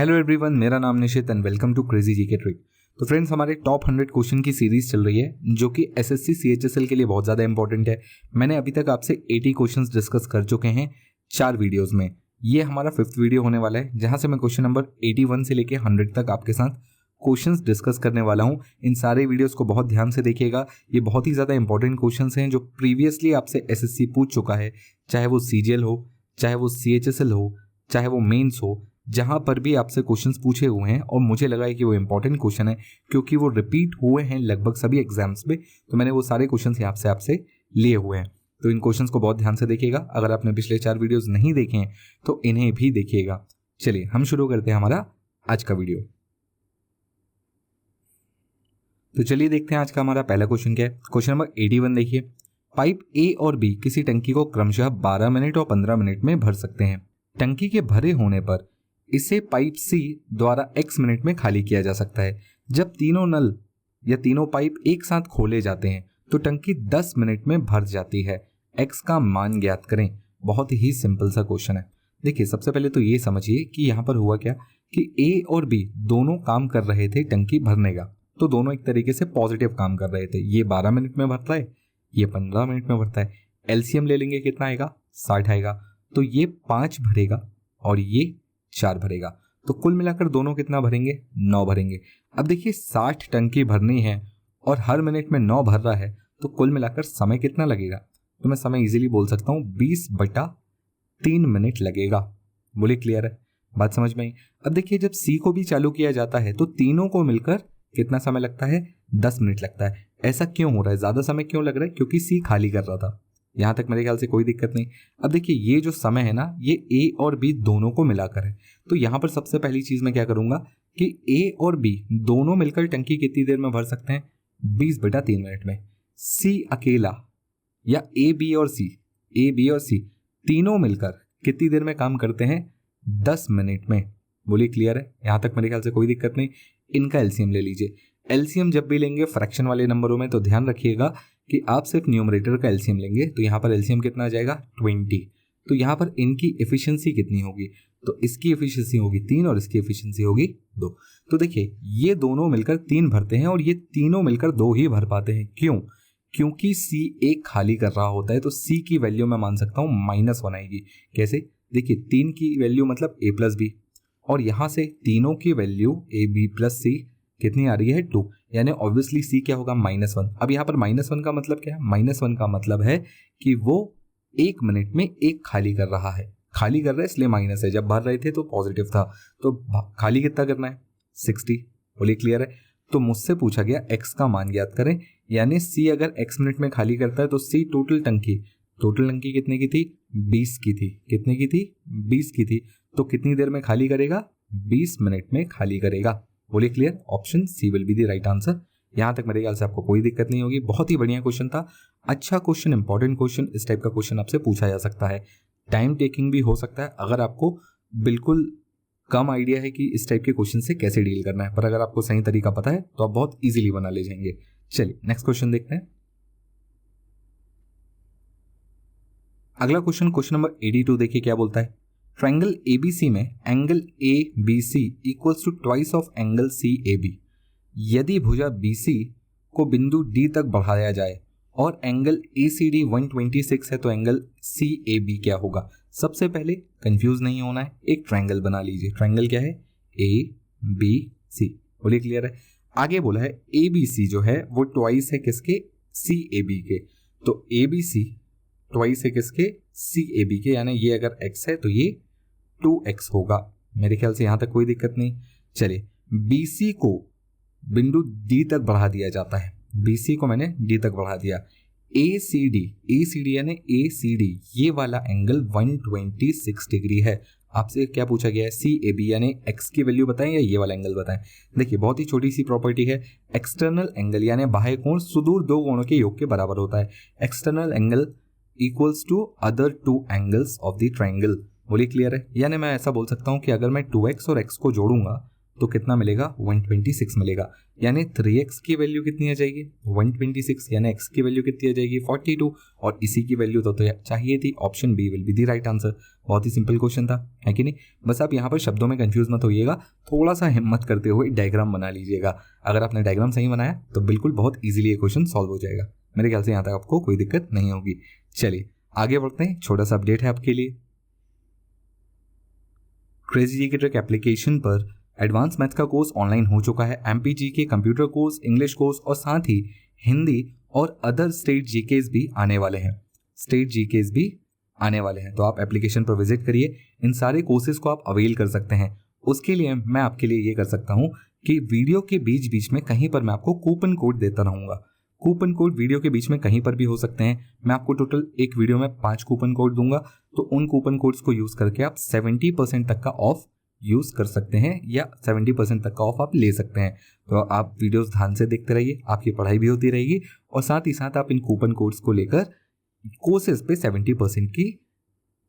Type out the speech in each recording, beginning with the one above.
Hello everyone, मेरा नाम Nishit and welcome to crazy GK trick. तो फ्रेंड्स, हमारे टॉप 100 क्वेश्चन की सीरीज चल रही है जो कि एसएससी सीएचएसएल के लिए बहुत ज़्यादा इंपॉर्टेंट है। मैंने अभी तक आपसे 80 क्वेश्चंस डिस्कस कर चुके हैं 4 वीडियोस में। ये हमारा 5th वीडियो होने वाला है जहां से मैं क्वेश्चन नंबर 81 से लेके 100 तक आपके साथ क्वेश्चंस डिस्कस करने वाला हूं। इन सारे वीडियोस को बहुत ध्यान से देखिएगा। ये बहुत ही ज़्यादा इंपॉर्टेंट क्वेश्चंस हैं जो प्रीवियसली आपसे एसएससी पूछ चुका है, चाहे वो सीजीएल हो, चाहे वो सीएचएसएल हो, चाहे वो मेंस हो। जहां पर भी आपसे क्वेश्चंस पूछे हुए हैं और मुझे लगा है कि वो इंपॉर्टेंट क्वेश्चन है क्योंकि वो रिपीट हुए हैं लगभग सभी एग्जाम्स में, तो मैंने वो सारे क्वेश्चंस यहाँ से आपसे लिए हुए हैं। तो इन क्वेश्चंस को बहुत ध्यान से देखिएगा। अगर आपने पिछले 4 वीडियोस नहीं देखे हैं तो इन्हें भी देखिएगा। चलिए हम शुरू करते हैं हमारा आज का वीडियो। तो चलिए देखते हैं आज का हमारा पहला क्वेश्चन क्या है। क्वेश्चन नंबर 81 देखिए। पाइप ए और बी किसी टंकी को क्रमशः 12 मिनट और 15 मिनट में भर सकते हैं। टंकी के भरे होने पर इसे पाइप सी द्वारा x मिनट में खाली किया जा सकता है। जब तीनों नल या तीनों पाइप एक साथ खोले जाते हैं तो टंकी 10 मिनट में भर जाती है। x का मान ज्ञात करें। बहुत ही सिंपल सा क्वेश्चन है। देखिए, सबसे पहले तो ये समझिए कि यहाँ पर हुआ क्या कि A और B दोनों काम कर रहे थे टंकी भरने का, तो दोनों एक तरीके से पॉजिटिव काम कर रहे थे। ये 12 मिनट में भरता है, ये 15 मिनट में भरता है। एलसीएम ले लेंगे, कितना आएगा? 60 आएगा। तो ये 5 भरेगा और ये 4 भरेगा, तो कुल मिलाकर दोनों कितना भरेंगे? 9 भरेंगे। अब देखिए, 60 टंकी भरनी है और हर मिनट में 9 भर रहा है, तो कुल मिलाकर समय कितना लगेगा? तो मैं समय इजीली बोल सकता हूँ 20/3 मिनट लगेगा। बोले क्लियर है? बात समझ में आई? अब देखिए, जब सी को भी चालू किया जाता है तो तीनों को मिलकर कितना समय लगता है? 10 मिनट लगता है। ऐसा क्यों हो रहा है? ज़्यादा समय क्यों लग रहा है? क्योंकि सी खाली कर रहा था। यहाँ तक मेरे ख्याल से कोई दिक्कत नहीं। अब देखिए, ये जो समय है ना, ये ए और बी दोनों को मिलाकर है। तो यहाँ पर सबसे पहली चीज़ मैं क्या करूँगा कि ए और बी दोनों मिलकर टंकी कितनी देर में भर सकते हैं? 20/3 मिनट में। सी अकेला या ए बी और सी तीनों मिलकर कितनी देर में काम करते हैं? 10 मिनट में। बोलिए क्लियर है? यहाँ तक मेरे ख्याल से कोई दिक्कत नहीं। इनका एलसीएम ले लीजिए। एलसीएम जब भी लेंगे फ्रैक्शन वाले नंबरों में तो ध्यान रखिएगा कि आप सिर्फ न्यूमरेटर का एलसीएम लेंगे। तो यहाँ पर एलसीएम कितना आ जाएगा? 20। तो यहाँ पर इनकी एफिशिएंसी कितनी होगी? तो इसकी एफिशिएंसी होगी 3 और इसकी एफिशिएंसी होगी 2। तो देखिए, ये दोनों मिलकर 3 भरते हैं और ये तीनों मिलकर 2 ही भर पाते हैं। क्यों? क्योंकि सी एक खाली कर रहा होता है, तो सी की वैल्यू मैं मान सकता हूँ -1 आएगी। कैसे? देखिए, 3 की वैल्यू मतलब a + b और यहाँ से तीनों की वैल्यू ab + c कितनी आ रही है? 2। यानी ऑब्वियसली सी क्या होगा? -1। अब यहाँ पर -1 का मतलब क्या है? -1 का मतलब है कि वो 1 मिनट में एक खाली कर रहा है। खाली कर रहा है इसलिए माइनस है। जब भर रहे थे तो पॉजिटिव था। तो खाली कितना करना है? 60। बोलिए क्लियर है? तो मुझसे पूछा गया x का मान ज्ञात करें। यानी सी अगर x मिनट में खाली करता है तो सी टोटल टंकी कितने की थी? 20 की थी। कितने की थी? 20 की थी। तो कितनी देर में खाली करेगा? 20 मिनट में खाली करेगा। बोलिए clear? Option C will be the right answer. यहाँ तक मेरे ख्याल से आपको कोई दिक्कत नहीं होगी। बहुत ही बढ़िया क्वेश्चन था, अच्छा क्वेश्चन, इंपॉर्टेंट क्वेश्चन। इस टाइप का क्वेश्चन आपसे पूछा जा सकता है। टाइम टेकिंग भी हो सकता है अगर आपको बिल्कुल कम आइडिया है कि इस टाइप के क्वेश्चन से कैसे डील करना है, पर अगर आपको सही तरीका पता है तो आप बहुत इजीली बना ले जाएंगे। चलिए नेक्स्ट क्वेश्चन देखते हैं। अगला क्वेश्चन नंबर 82 देखिए क्या बोलता है। ट्रायंगल ABC में angle ABC equals to twice of angle CAB। यदि भुजा BC को बिंदु D तक बढ़ाया जाए और एंगल ACD 126 है तो एंगल CAB क्या होगा? सबसे पहले कंफ्यूज नहीं होना है, एक ट्रायंगल बना लीजिए। ट्रायंगल क्या है? ABC। बोलिए क्लियर है? आगे बोला है ABC जो है वो ट्वाइस है किसके? CAB के। तो ABC ट्वाइस है किसके? CAB के। यानी ये अगर x है तो ये 2x होगा। मेरे ख्याल से यहाँ तक कोई दिक्कत नहीं। चलिए, BC को बिंदु D तक बढ़ा दिया जाता है। BC को मैंने D तक बढ़ा दिया। ACD यानी ACD ये वाला एंगल 126 डिग्री है। आपसे क्या पूछा गया है? CAB यानी x की वैल्यू बताएं या ये वाला एंगल बताएं। देखिए, बहुत ही छोटी सी प्रॉपर्टी है। एक्सटर्नल एंगल यानी बाह्य कोण सुदूर 2 कोणों के योग के बराबर होता है। External angle equals to other 2 angles of the triangle. बोलिए क्लियर है? यानी मैं ऐसा बोल सकता हूँ कि अगर मैं 2x और x को जोड़ूंगा तो कितना मिलेगा 126 मिलेगा। यानी 3x की वैल्यू कितनी आ जाएगी 126, यानी x की वैल्यू कितनी आ जाएगी 42, और इसी की वैल्यू तो चाहिए थी। Option B will be the right answer. बहुत ही सिंपल क्वेश्चन था, है कि नहीं। बस आप यहाँ पर शब्दों में कंफ्यूज मत होइएगा, थोड़ा सा हिम्मत करते हुए डायग्राम बना लीजिएगा। अगर आपने डायग्राम सही बनाया तो बिल्कुल बहुत ईजिली ये क्वेश्चन सॉल्व हो जाएगा। मेरे ख्याल से यहाँ तक आपको कोई दिक्कत नहीं होगी। चलिए आगे बढ़ते हैं, छोटा सा अपडेट है आपके लिए। क्रेजी जीके ट्रिक एप्लीकेशन पर एडवांस मैथ का कोर्स ऑनलाइन हो चुका है। एमपीजी के कंप्यूटर कोर्स, इंग्लिश कोर्स और साथ ही हिंदी और अदर स्टेट जीकेस भी आने वाले हैं। तो आप एप्लीकेशन पर विजिट करिए, इन सारे कोर्सेज को आप अवेल कर सकते हैं। उसके लिए मैं आपके लिए ये कर सकता हूँ कि वीडियो के बीच बीच में कहीं पर मैं आपको कूपन कोड देता रहूँगा। कूपन कोड वीडियो के बीच में कहीं पर भी हो सकते हैं। मैं आपको टोटल एक वीडियो में 5 कूपन कोड दूंगा, तो उन कूपन कोड्स को यूज़ करके आप 70% तक का ऑफ यूज़ कर सकते हैं, या 70% तक का ऑफ आप ले सकते हैं। तो आप वीडियोस ध्यान से देखते रहिए, आपकी पढ़ाई भी होती रहेगी और साथ ही साथ आप इन कूपन कोड्स को लेकर कोर्सेज पे 70% की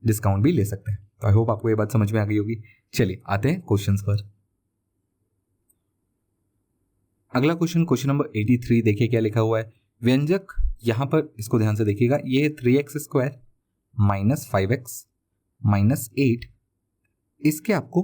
डिस्काउंट भी ले सकते हैं। तो आई होप आपको ये बात समझ में आ गई होगी। चलिए आते हैं क्वेश्चंस पर। अगला क्वेश्चन नंबर 83, देखिए क्या लिखा हुआ है। व्यंजक यहाँ पर इसको ध्यान से देखिएगा, ये है 3x² माइनस 5x माइनस 8। इसके आपको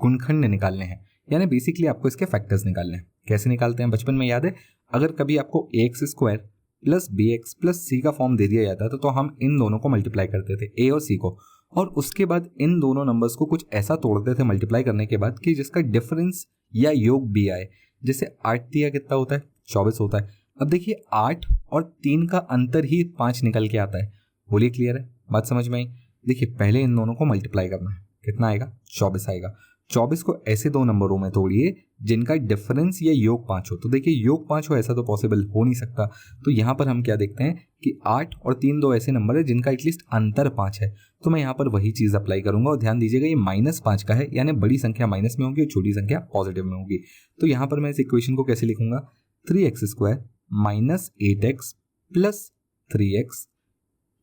गुणखंड निकालने हैं, यानी बेसिकली आपको इसके फैक्टर्स निकालने हैं। कैसे निकालते हैं, बचपन में याद है, अगर कभी आपको ax² plus bx plus c का फॉर्म दे दिया जाता था तो हम इन दोनों को मल्टीप्लाई करते थे, a और c को, और उसके बाद इन दोनों नंबर्स को कुछ ऐसा तोड़ते थे मल्टीप्लाई करने के बाद कि जिसका डिफरेंस या योग भी आए। जैसे 8 दिया कितना होता है 24 होता है। अब देखिए 8 और 3 का अंतर ही 5 निकल के आता है। बोलिए क्लियर है, बात समझ में आई। देखिए पहले इन दोनों को मल्टीप्लाई करना है, कितना आएगा 24 आएगा। 24 को ऐसे दो नंबरों में तोड़िए जिनका डिफरेंस या योग 5 हो। तो देखिए योग 5 हो ऐसा तो पॉसिबल हो नहीं सकता। तो यहाँ पर हम क्या देखते हैं कि 8 और 3 दो ऐसे नंबर है जिनका एटलीस्ट अंतर 5 है। तो मैं यहाँ पर वही चीज़ अप्लाई करूंगा, और ध्यान दीजिएगा ये -5 का है, यानी बड़ी संख्या माइनस में होगी और छोटी संख्या पॉजिटिव में होगी। तो यहाँ पर मैं इस इक्वेशन को कैसे लिखूंगा, 3x² minus 8x plus 3x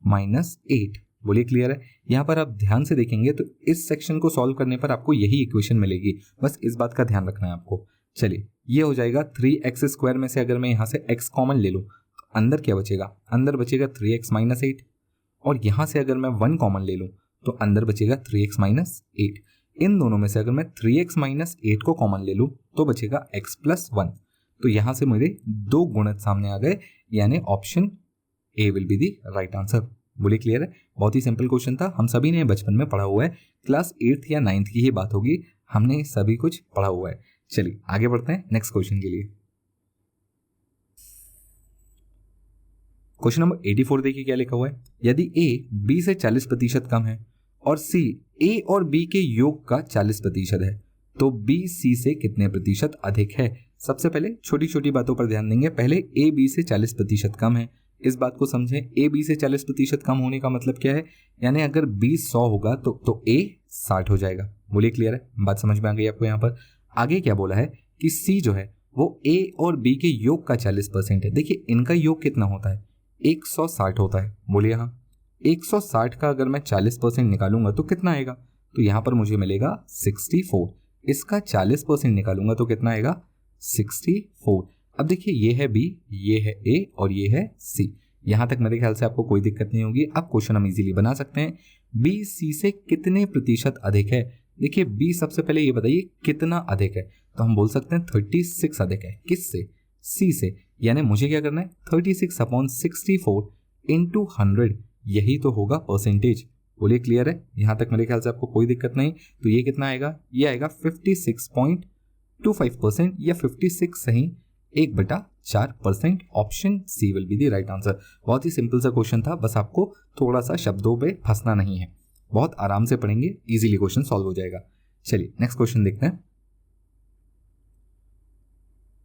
minus 8। बोलिए क्लियर है। यहाँ पर आप ध्यान से देखेंगे तो इस सेक्शन को सॉल्व करने पर आपको यही इक्वेशन मिलेगी, बस इस बात का ध्यान रखना है आपको। चलिए ये हो जाएगा 3x² में से अगर मैं यहाँ से x कॉमन ले लूँ तो अंदर क्या बचेगा, अंदर बचेगा 3x माइनस 8, और यहाँ से अगर मैं 1 कॉमन ले लूँ तो अंदर बचेगा 3x माइनस 8। इन दोनों में से अगर मैं 3x माइनस 8 को कॉमन ले लूँ तो बचेगा x प्लस 1। तो यहाँ से मेरे दो गुणज सामने आ गए, यानी option A will be the right answer. बोलिए क्लियर है। बहुत ही सिंपल क्वेश्चन था, हम सभी ने बचपन में पढ़ा हुआ है, क्लास 8th या 9th की ही बात होगी, हमने सभी कुछ पढ़ा हुआ है। चलिए आगे बढ़ते हैं नेक्स्ट क्वेश्चन के लिए। क्वेश्चन नंबर 84 देखिए क्या लिखा हुआ है। यदि a b से 40% कम है और c a और b के योग का 40% है तो b c से कितने प्रतिशत अधिक है। सबसे पहले छोटी छोटी बातों पर ध्यान देंगे। पहले a b से 40% कम है, इस बात को समझें। a b से 40% कम होने का मतलब क्या है, यानी अगर b 100 होगा तो a 60 हो जाएगा। बोलिए क्लियर है, बात समझ में आ गई आपको। यहाँ पर आगे क्या बोला है कि c जो है वो a और b के योग का 40% है। देखिए इनका योग कितना होता है 160 होता है। बोलिए हाँ, 160 का अगर मैं 40% निकालूंगा तो कितना आएगा, तो यहाँ पर मुझे मिलेगा 64। इसका 40% निकालूंगा तो कितना आएगा 64। अब देखिए ये है b, ये है a और ये है c। यहाँ तक मेरे ख्याल से आपको कोई दिक्कत नहीं होगी। अब क्वेश्चन हम इजीली बना सकते हैं। b c से कितने प्रतिशत अधिक है। देखिए b सबसे पहले ये बताइए कितना अधिक है, तो हम बोल सकते हैं 36 अधिक है। किससे, c से। यानी मुझे क्या करना है 36/64 इंटू 100, यही तो होगा परसेंटेज। बोलिए क्लियर है, यहाँ तक मेरे ख्याल से आपको कोई दिक्कत नहीं। तो ये कितना आएगा, ये आएगा 56.25% या 56 सही 1/4%। Option C will be the right answer. बहुत ही सिंपल सा क्वेश्चन था, बस आपको थोड़ा सा शब्दों पे फंसना नहीं है। बहुत आराम से पढ़ेंगे, इजीली क्वेश्चन सॉल्व हो जाएगा। चलिए नेक्स्ट क्वेश्चन देखते हैं।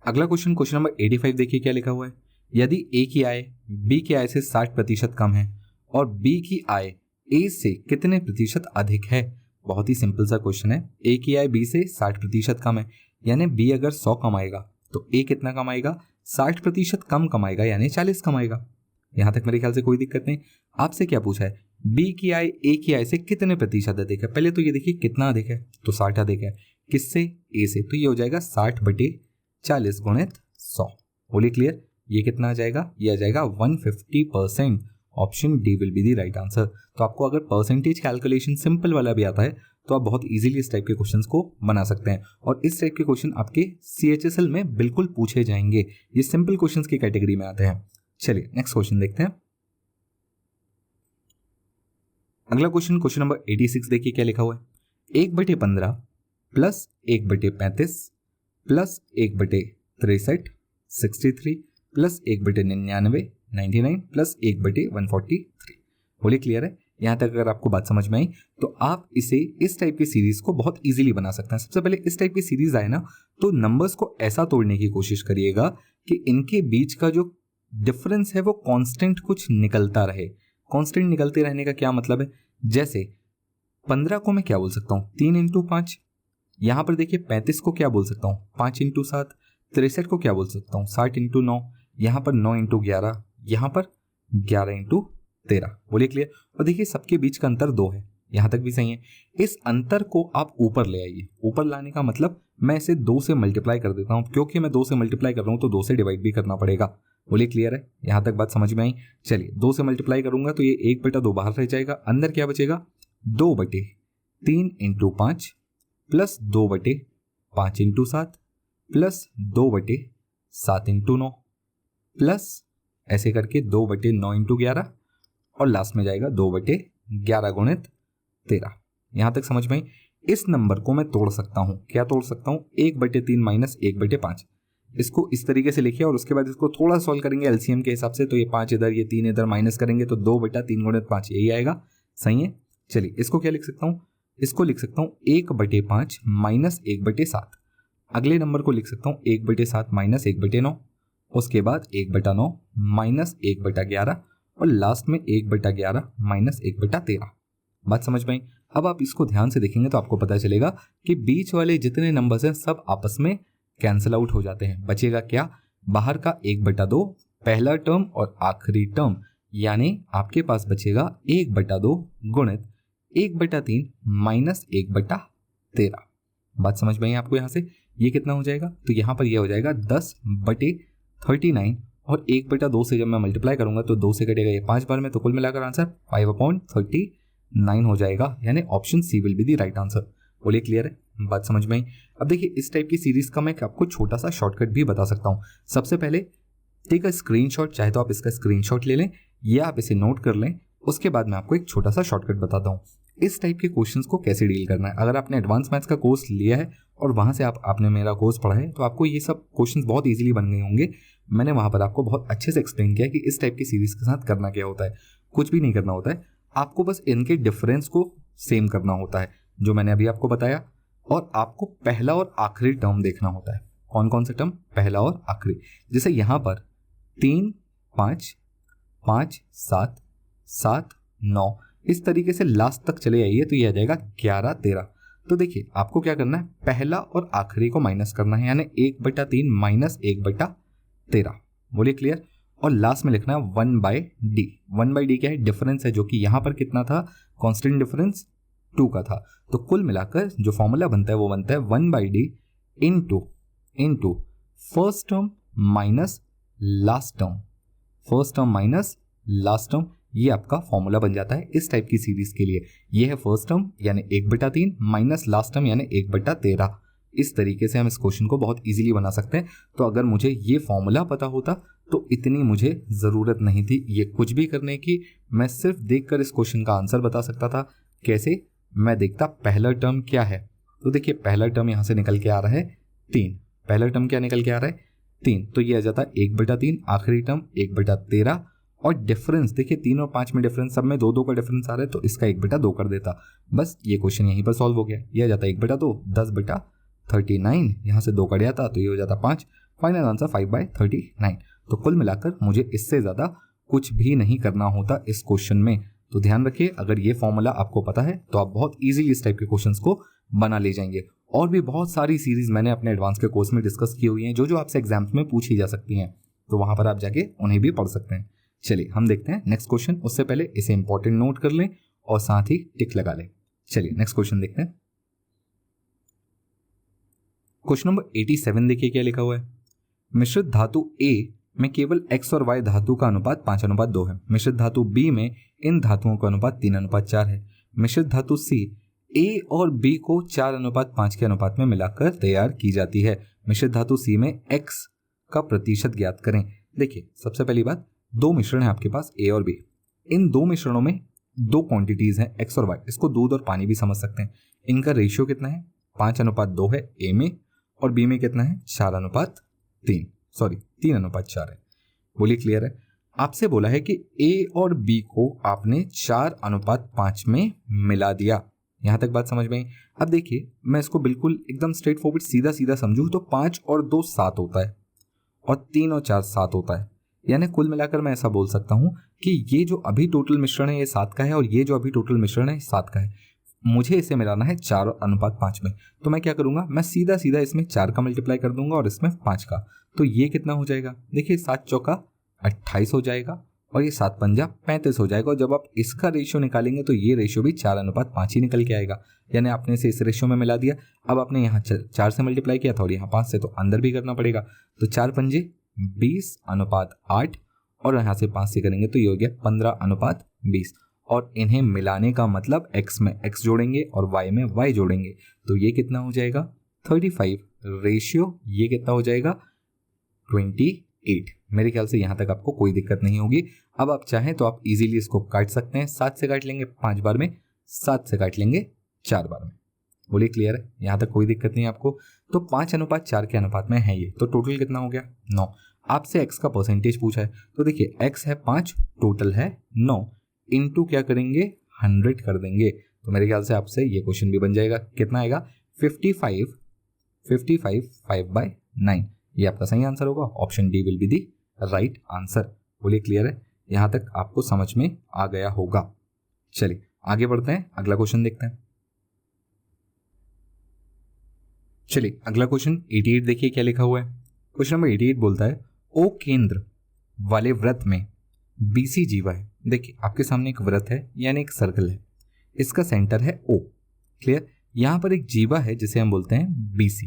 अगला क्वेश्चन नंबर 85 देखिए क्या लिखा हुआ है। यदि a की आय b की आय से 60% कम है और b की आय a से कितने प्रतिशत अधिक है। बहुत ही सिंपल सा क्वेश्चन है। a की आय b से 60% कम है, यानी b अगर 100 कमाएगा तो a कितना कमाएगा 60% कम कमाएगा, यानी 40 कमाएगा। यहाँ तक मेरे ख्याल से कोई दिक्कत नहीं। आपसे क्या पूछा है, b की आय a की आय से कितने प्रतिशत अधिक है। पहले तो ये देखिए कितना अधिक है, तो 60 अधिक है। किससे? ए से। तो ये हो जाएगा 60/40 गुणित 100। बोलिए क्लियर? ये कितना आ जाएगा? ये आ जाएगा 150%। Option D will be the right answer. तो आपको अगर परसेंटेज कैलकुलेशन सिंपल वाला भी आता है तो आप बहुत इजीली इस टाइप के क्वेश्चंस को बना सकते हैं, और इस टाइप के क्वेश्चन आपके CHSL में बिल्कुल पूछे जाएंगे। ये सिंपल क्वेश्चंस की कैटेगरी में आते हैं। चलिए नेक्स्ट क्वेश्चन देखते हैं। अगला क्वेश्चन, क्वेश्चन नंबर 86 देखिए क्या लिखा हुआ है। 1/15 प्लस 1/35 प्लस 1/63 63 प्लस 1/99 99 प्लस 1/143। बोलिए क्लियर है? यहाँ तक अगर आपको बात समझ में आई तो आप इसे इस टाइप की सीरीज को बहुत इजीली बना सकते हैं। सबसे पहले इस टाइप की सीरीज आए ना तो नंबर्स को ऐसा तोड़ने की कोशिश करिएगा कि इनके बीच का जो डिफरेंस है वो कांस्टेंट कुछ निकलता रहे। कांस्टेंट निकलते रहने का क्या मतलब है? जैसे 15 को मैं क्या बोल सकता हूँ? 3 × 5। यहाँ पर देखिए 35 को क्या बोल सकता हूँ? 5 × 7। 63 को क्या बोल सकता हूँ? 60 × 9। यहाँ पर 9 × 11। यहाँ पर 11 × 13। बोलिए क्लियर? और देखिए सबके बीच का अंतर 2 है। यहाँ तक भी सही है। इस अंतर को आप ऊपर ले आइए। ऊपर लाने का मतलब मैं इसे 2 से मल्टीप्लाई कर देता हूँ, क्योंकि मैं 2 से मल्टीप्लाई कर रहा हूँ तो 2 से डिवाइड भी करना पड़ेगा। बोलिए क्लियर है? यहाँ तक बात समझ में आई? चलिए 2 से मल्टीप्लाई करूंगा तो ये 1/2 बाहर रह जाएगा। अंदर क्या बचेगा? 2/3 × 5 प्लस 2/5 × 7 प्लस 2/7 × 9 प्लस ऐसे करके 2/9 × 11 और लास्ट में जाएगा 2/11 गुणित 13। यहां तक समझ में? इस नंबर को मैं तोड़ सकता हूं। क्या तोड़ सकता हूं? 1/3 माइनस 1/5। इसको इस तरीके से लिखिए और उसके बाद इसको थोड़ा सॉल्व करेंगे एलसीएम के हिसाब से। तो ये 5 इधर, ये 3 इधर माइनस करेंगे तो 2/3 गुणित 5 यही आएगा। सही है? चलिए इसको क्या लिख सकता हूं? इसको लिख सकता हूं 1/5 माइनस 1/7। अगले नंबर को लिख सकता हूं 1/7 माइनस 1/9। उसके बाद 1/9 माइनस 1/11 और लास्ट में 1/11 माइनस 1/13। बात समझ में आई? अब आप इसको ध्यान से देखेंगे तो आपको पता चलेगा कि बीच वाले जितने नंबर्स हैं सब आपस में कैंसिल आउट हो जाते हैं। बचेगा क्या? बाहर का 1/2 पहला टर्म और आखिरी टर्म, यानी आपके पास बचेगा 1/2 गुणित 1/3 माइनस 1/13। बात समझ में आई आपको? यहाँ से ये कितना हो जाएगा? तो यहाँ पर यह हो जाएगा 10/39 और 1/2 से जब मैं मल्टीप्लाई करूंगा तो 2 से कटेगा ये 5 बार में, तो कुल मिलाकर आंसर 5/39 हो जाएगा। यानी option C will be the right answer. बोलिए क्लियर है? बात समझ में आई? अब देखिए इस टाइप की सीरीज का मैं आपको छोटा सा शॉर्टकट भी बता सकता हूँ। सबसे पहले टेक अ स्क्रीनशॉट, चाहे तो आप इसका स्क्रीनशॉट ले लें या आप इसे नोट कर लें। उसके बाद मैं आपको एक छोटा सा शॉर्टकट बताता हूँ इस टाइप के क्वेश्चंस को कैसे डील करना है। अगर आपने एडवांस मैथ्स का कोर्स लिया है और वहाँ से आपने मेरा कोर्स पढ़ा है तो आपको ये सब क्वेश्चंस बहुत इजीली बन गए होंगे। मैंने वहाँ पर आपको बहुत अच्छे से एक्सप्लेन किया कि इस टाइप की सीरीज के साथ करना क्या होता है। कुछ भी नहीं करना होता है, आपको बस इनके डिफरेंस को सेम करना होता है जो मैंने अभी आपको बताया, और आपको पहला और आखिरी टर्म देखना होता है। कौन कौन सा टर्म? पहला और आखिरी। जैसे यहाँ पर 3 5 5 7 7 9 इस तरीके से लास्ट तक चले आइए तो ये आ जाएगा 11 13। तो देखिए आपको क्या करना है, पहला और आखिरी को माइनस करना है, यानी 1/3 माइनस 1/13। बोलिए क्लियर? और लास्ट में लिखना है 1/d। 1/d क्या है? डिफरेंस है, जो कि यहाँ पर कितना था? कांस्टेंट डिफरेंस 2 का था। तो कुल मिलाकर जो फॉर्मूला बनता है वो बनता है 1/d into first term minus last term. First term minus last term, ये आपका फॉर्मूला बन जाता है इस टाइप की सीरीज के लिए। ये है फर्स्ट टर्म यानी 1/3 माइनस लास्ट टर्म यानी 1/13। इस तरीके से हम इस क्वेश्चन को बहुत इजीली बना सकते हैं। तो अगर मुझे ये फॉर्मूला पता होता तो इतनी मुझे ज़रूरत नहीं थी ये कुछ भी करने की। मैं सिर्फ देखकर इस क्वेश्चन का आंसर बता सकता था। कैसे? मैं देखता पहला टर्म क्या है, तो देखिए पहला टर्म यहाँ से निकल के आ रहा है 3। पहला टर्म क्या निकल के आ रहा है? 3। तो ये आ जाता है 1/3, आखिरी टर्म 1/13 और डिफरेंस देखिए 3 और 5 में डिफरेंस, सब में 2 का डिफरेंस आ रहा है तो इसका 1/2 कर देता। बस ये क्वेश्चन यहीं पर सॉल्व हो गया। ये आ जाता है 1/2 10/39, यहाँ से 2 कट जाता तो ये हो जाता 5। Final answer 5/39। तो कुल मिलाकर मुझे इससे ज़्यादा कुछ भी नहीं करना होता इस क्वेश्चन में। तो ध्यान रखिए, अगर ये फॉर्मूला आपको पता है तो आप बहुत इजीली इस टाइप के क्वेश्चंस को बना ले जाएंगे। और भी बहुत सारी सीरीज मैंने अपने एडवांस के कोर्स में डिस्कस की हुई हैं जो आपसे एग्जाम्स में पूछी जा सकती हैं, तो वहां पर आप जाके उन्हें भी पढ़ सकते हैं। चलिए हम देखते हैं नेक्स्ट क्वेश्चन। उससे पहले इसे इंपॉर्टेंट नोट कर लें और साथ ही टिक लगा लें। चलिए नेक्स्ट क्वेश्चन देखते हैं। क्वेश्चन नंबर 87 देखिए क्या लिखा हुआ है। मिश्रित धातु A में केवल X और Y धातु का अनुपात 5:2 है। मिश्रित धातु B में इन धातुओं का अनुपात 3:4 है। मिश्रित धातु C A और B को 4:5 के अनुपात में मिलाकर तैयार की जाती है। मिश्रित धातु C में X का प्रतिशत ज्ञात करें। देखिए सबसे पहली बात, दो मिश्रण है आपके पास A और B। इन दो मिश्रणों में दो क्वांटिटीज हैं X और Y। इसको दूध और पानी भी समझ सकते हैं। इनका रेशियो कितना है? 5:2 है A में, और B में कितना है? 3:4 है। बोलिए क्लियर है? आपसे बोला है कि A और B को आपने 4:5 में मिला दिया। यहां तक बात समझ में आई? अब देखिए मैं इसको बिल्कुल एकदम स्ट्रेट फॉरवर्ड सीधा सीधा समझूं तो 5 और 2 7 होता है, और 3 और 4 7 होता है। यानी कुल मिलाकर मैं ऐसा बोल सकता हूं कि ये जो अभी टोटल मिश्रण है ये 7 का है, और ये जो अभी टोटल मिश्रण है 7 का है। मुझे इसे मिलाना है 4:5 में। तो मैं क्या करूंगा, मैं सीधा सीधा इसमें 4 का मल्टीप्लाई कर दूंगा और इसमें 5 का। तो ये कितना हो जाएगा? देखिए 7 चौका 28 हो जाएगा, और ये 7 पंजा 35 हो जाएगा। और जब आप इसका रेशियो निकालेंगे तो ये रेशियो भी 4:5 ही निकल के आएगा। यानी आपने इसे इस रेशियो में मिला दिया। अब आपने यहाँ 4 से मल्टीप्लाई किया था और यहाँ 5 से, तो अंदर भी करना पड़ेगा। तो 4 पंजे 20:8, और यहाँ से 5 से करेंगे तो ये हो गया 15:20। और इन्हें मिलाने का मतलब x में x जोड़ेंगे और y में y जोड़ेंगे, तो ये कितना हो जाएगा? 35 रेशियो, ये कितना हो जाएगा? 28। मेरे ख्याल से यहाँ तक आपको कोई दिक्कत नहीं होगी। अब आप चाहें तो आप इजीली इसको काट सकते हैं। 7 से काट लेंगे 5 बार में, 7 से काट लेंगे 4 बार में। बोलिए क्लियर है? यहाँ तक कोई दिक्कत नहीं आपको। तो 5:4 के अनुपात में है ये। तो टोटल कितना हो गया? 9। आपसे x का परसेंटेज पूछा है, तो देखिए x है 5, टोटल है 9, इनटू क्या करेंगे? 100 कर देंगे। तो मेरे ख्याल से आपसे ये क्वेश्चन भी बन जाएगा। कितना आएगा? 55 5/9। ये आपका सही आंसर होगा। Option D will be the right answer. बोलिए क्लियर है? यहाँ तक आपको समझ में आ गया होगा। चलिए आगे बढ़ते हैं, अगला क्वेश्चन देखते हैं। चलिए अगला क्वेश्चन 88 देखिए क्या लिखा हुआ है। क्वेश्चन नंबर 88 बोलता है ओ केंद्र वाले वृत्त में BC जीवा है। देखिए आपके सामने एक वृत्त है, यानी एक सर्कल है, इसका सेंटर है O। क्लियर? यहाँ पर एक जीवा है जिसे हम बोलते हैं BC।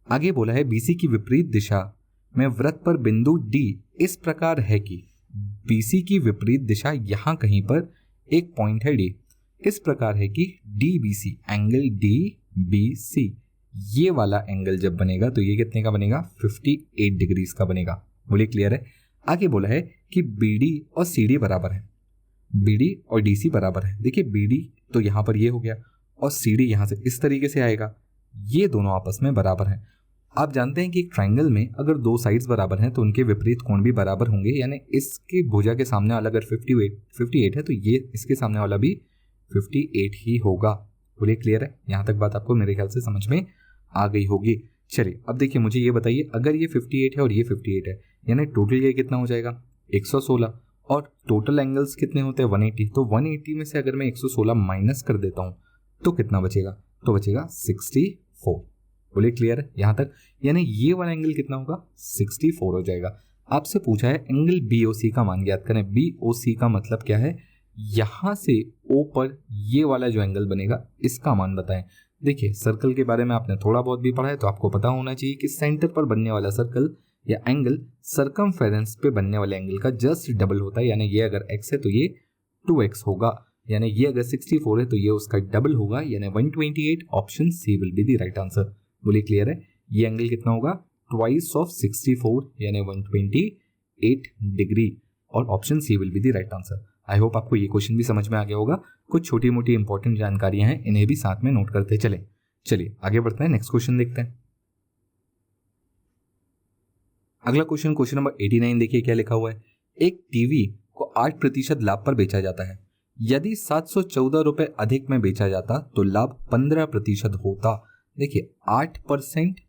आगे बोला है BC की विपरीत दिशा में वृत्त पर बिंदु D इस प्रकार है कि BC की विपरीत दिशा यहाँ कहीं पर एक पॉइंट है D, इस प्रकार है कि DBC एंगल DBC ये वाला एंगल जब बनेगा तो ये कितने का बनेगा? 58 डिग्रीज का बनेगा। बोलिए क्लियर है? आगे बोला है कि BD और CD बराबर है, BD और DC बराबर है। देखिए BD तो यहाँ पर ये हो गया, और CD यहाँ से इस तरीके से आएगा, ये दोनों आपस में बराबर हैं। आप जानते हैं कि एक ट्राइंगल में अगर दो साइड्स बराबर हैं तो उनके विपरीत कोण भी बराबर होंगे। यानी इसके भुजा के सामने वाला अगर 58 है तो ये इसके सामने वाला भी 58 ही होगा। बोलिए क्लियर है? यहाँ तक बात आपको मेरे ख्याल से समझ में आ गई होगी। चलिए अब देखिए मुझे ये बताइए, अगर ये 58 है और ये 58 है, यानी टोटल ये कितना हो जाएगा? 116। और टोटल एंगल्स कितने होते हैं? 180। तो 180 में से अगर मैं 116 माइनस कर देता हूँ तो कितना बचेगा? तो बचेगा 64। बोलिए क्लियर है यहाँ तक? यानी ये वाला एंगल कितना होगा? 64 हो जाएगा। आपसे पूछा है एंगल BOC का मान ज्ञात करें। BOC का मतलब क्या है? यहाँ से O पर ये वाला जो एंगल बनेगा इसका मान बताएं। देखिए सर्कल के बारे में आपने थोड़ा बहुत भी पढ़ा है तो आपको पता होना चाहिए कि सेंटर पर बनने वाला सर्कल या एंगल सरकमफेरेंस पे बनने वाले एंगल का जस्ट डबल होता है। यानी ये अगर x है तो ये 2x होगा, यानी ये अगर 64 है तो ये उसका डबल होगा, यानी 128। Option C will be the right answer. बोलिए क्लियर है? ये एंगल कितना होगा? ट्वाइस ऑफ 64 यानी 128 डिग्री, और option C will be the right answer. I hope आपको ये क्वेश्चन भी समझ में आ गया होगा। कुछ छोटी मोटी इंपॉर्टेंट जानकारियां हैं, इन्हें भी साथ में नोट करते चले। चलिए आगे बढ़ते हैं, नेक्स्ट क्वेश्चन देखते हैं। अगला क्वेश्चन नंबर 89 देखिए क्या लिखा हुआ है। एक टीवी को 8% लाभ पर बेचा जाता है। यदि 714 रुपए अधिक में बेचा जाता तो लाभ 15% होता। देखिए 8%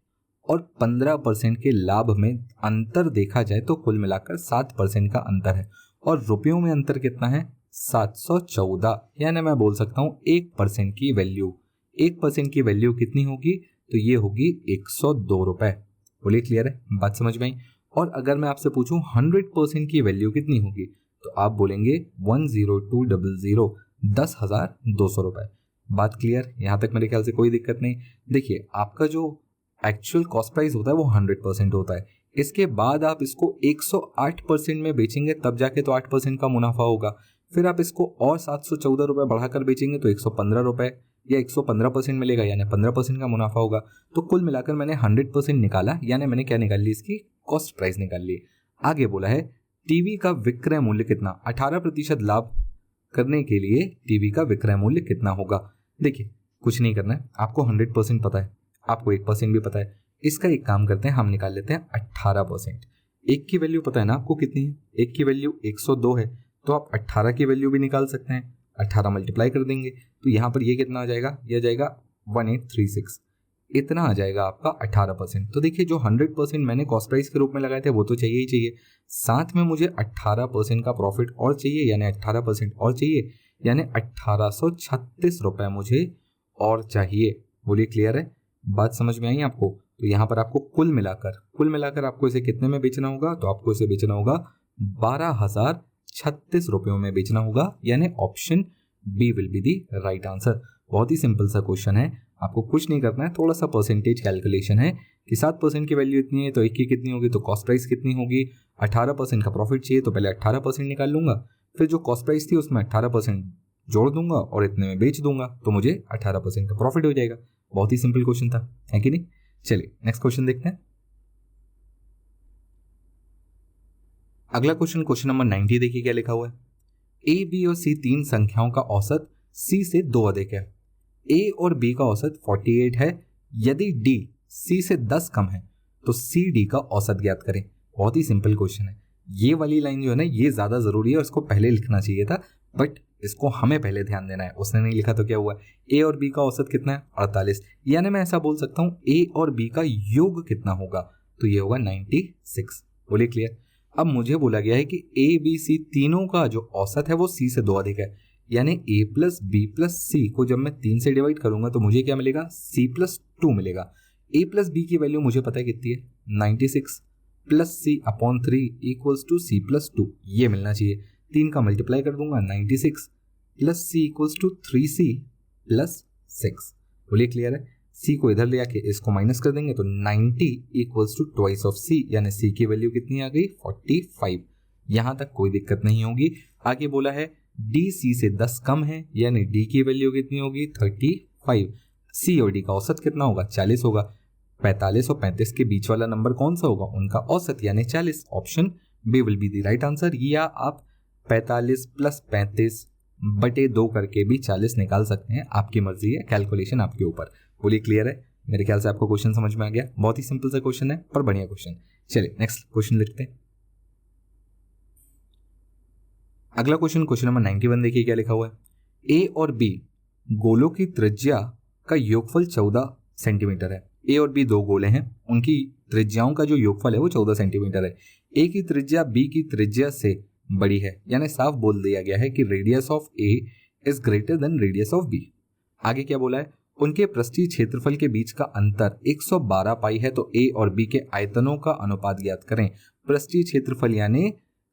और 15% के लाभ में अंतर देखा जाए तो कुल मिलाकर 7% का अंतर है, और रुपयों में अंतर कितना है? 714। यानी मैं बोल सकता हूँ 1% की वैल्यू, 1% की वैल्यू कितनी होगी? तो ये होगी 102 रुपए। बोलिए क्लियर है? बात समझ में आई? और अगर मैं आपसे पूछूं 100% की वैल्यू कितनी होगी तो आप बोलेंगे 10200, 10,200 रुपए। बात क्लियर? यहाँ तक मेरे ख्याल से कोई दिक्कत नहीं। देखिए आपका जो एक्चुअल कॉस्ट प्राइस होता है वो 100% होता है। इसके बाद आप इसको 108% में बेचेंगे तब जाके तो 8% का मुनाफा होगा। फिर आप इसको और 714 रुपये बढ़ाकर बेचेंगे तो 115 रुपये या 115% मिलेगा, यानी 15% का मुनाफा होगा। तो कुल मिलाकर मैंने 100% निकाला, यानी मैंने क्या निकाल ली, इसकी कॉस्ट प्राइस निकाल ली। आगे बोला है टीवी का विक्रय मूल्य कितना, 18% लाभ करने के लिए टीवी का विक्रय मूल्य कितना होगा। देखिए कुछ नहीं करना है, आपको 100% पता है, आपको 1% भी पता है। इसका एक काम करते हैं, हम निकाल लेते हैं 18%। एक की वैल्यू पता है ना आपको कितनी है, एक की वैल्यू 102 है, तो आप 18 की वैल्यू भी निकाल सकते हैं। 18 मल्टीप्लाई कर देंगे तो यहाँ पर ये कितना आ जाएगा, ये आ जाएगा 1836, इतना आ जाएगा आपका 18%। तो देखिए जो 100% मैंने कॉस्ट प्राइस के रूप में लगाए थे वो तो चाहिए ही चाहिए, साथ में मुझे 18% का प्रॉफिट और चाहिए, यानी 18% और चाहिए, यानी 1836 रुपये मुझे और चाहिए। बोलिए क्लियर है, बात समझ में आई आपको। तो यहाँ पर आपको कुल मिलाकर आपको इसे कितने में बेचना होगा, तो आपको इसे बेचना होगा 12,036 रुपयों में बेचना होगा, यानी option B will be the right answer. बहुत ही सिंपल सा क्वेश्चन है, आपको कुछ नहीं करना है, थोड़ा सा परसेंटेज कैलकुलेशन है कि 7% की वैल्यू इतनी है तो 1 की कितनी होगी, तो कॉस्ट प्राइस कितनी होगी। 18% का प्रॉफिट चाहिए तो पहले 18% निकाल लूंगा, फिर जो कॉस्ट प्राइस थी उसमें 18% जोड़ दूंगा और इतने में बेच दूंगा, तो मुझे 18% का प्रॉफिट हो जाएगा। बहुत ही सिंपल क्वेश्चन था, है कि नहीं। चलिए नेक्स्ट क्वेश्चन देखते हैं। अगला क्वेश्चन नंबर 90 देखिए क्या लिखा हुआ है। ए, बी और सी तीन संख्याओं का औसत सी से 2 अधिक है। ए और बी का औसत 48 है। यदि डी सी से 10 कम है तो सी डी का औसत ज्ञात करें। बहुत ही सिंपल क्वेश्चन है। ये वाली लाइन जो है ना ये ज्यादा जरूरी है और इसको पहले लिखना चाहिए था, बट इसको हमें पहले ध्यान देना है। उसने नहीं लिखा तो क्या हुआ, ए और बी का औसत कितना है 48, यानी मैं ऐसा बोल सकता हूं ए और बी का योग कितना होगा, तो ये होगा 96। बोलिए क्लियर। अब मुझे बोला गया है कि ए बी सी तीनों का जो औसत है वो सी से 2 अधिक है, यानी ए प्लस बी प्लस सी को जब मैं 3 से डिवाइड करूंगा तो मुझे क्या मिलेगा, सी प्लस 2 मिलेगा। ए प्लस बी की वैल्यू मुझे पता है कितनी है 96 plus C upon 3 equals to C plus 2, ये मिलना चाहिए। 3 का मल्टीप्लाई कर दूंगा 96 plus C equals to 3c plus 6। बोलिए क्लियर है। सी को इधर ले आके इसको माइनस कर देंगे तो 90 इक्वल्स टू ट्वाइस ऑफ सी, यानी सी की वैल्यू कितनी आ गई 45। यहां तक कोई दिक्कत नहीं होगी। आगे बोला है डी सी से 10 कम है, यानी डी की वैल्यू कितनी होगी 35। सी और डी का औसत कितना होगा 40 होगा। 45 और 35 के बीच वाला नंबर कौन सा होगा, उनका औसत यानी 40। Option B will be the right answer. या आप 45 प्लस 35 बटे 2 करके भी 40 निकाल सकते हैं, आपकी मर्जी है, कैलकुलेशन आपके ऊपर। बोलिए क्लियर है। मेरे ख्याल से आपको क्वेश्चन समझ में आ गया। बहुत ही सिंपल सा क्वेश्चन है पर बढ़िया क्वेश्चन। चलिए नेक्स्ट क्वेश्चन लिखते हैं। अगला क्वेश्चन नंबर 91 देखिए क्या लिखा हुआ है। ए और बी गोलों की त्रिज्या का योगफल 14 सेंटीमीटर है। ए और बी दो गोले हैं, उनकी त्रिज्याओं का जो योगफल है वो 14 सेंटीमीटर है। ए की त्रिज्या बी की त्रिज्या से बड़ी है, यानी साफ बोल दिया गया है कि radius of A is greater than radius of B. आगे क्या बोला है, उनके पृष्ठीय क्षेत्रफल के बीच का अंतर 112 पाई है, तो ए और बी के आयतनों का अनुपात ज्ञात करें। पृष्ठीय क्षेत्रफल यानी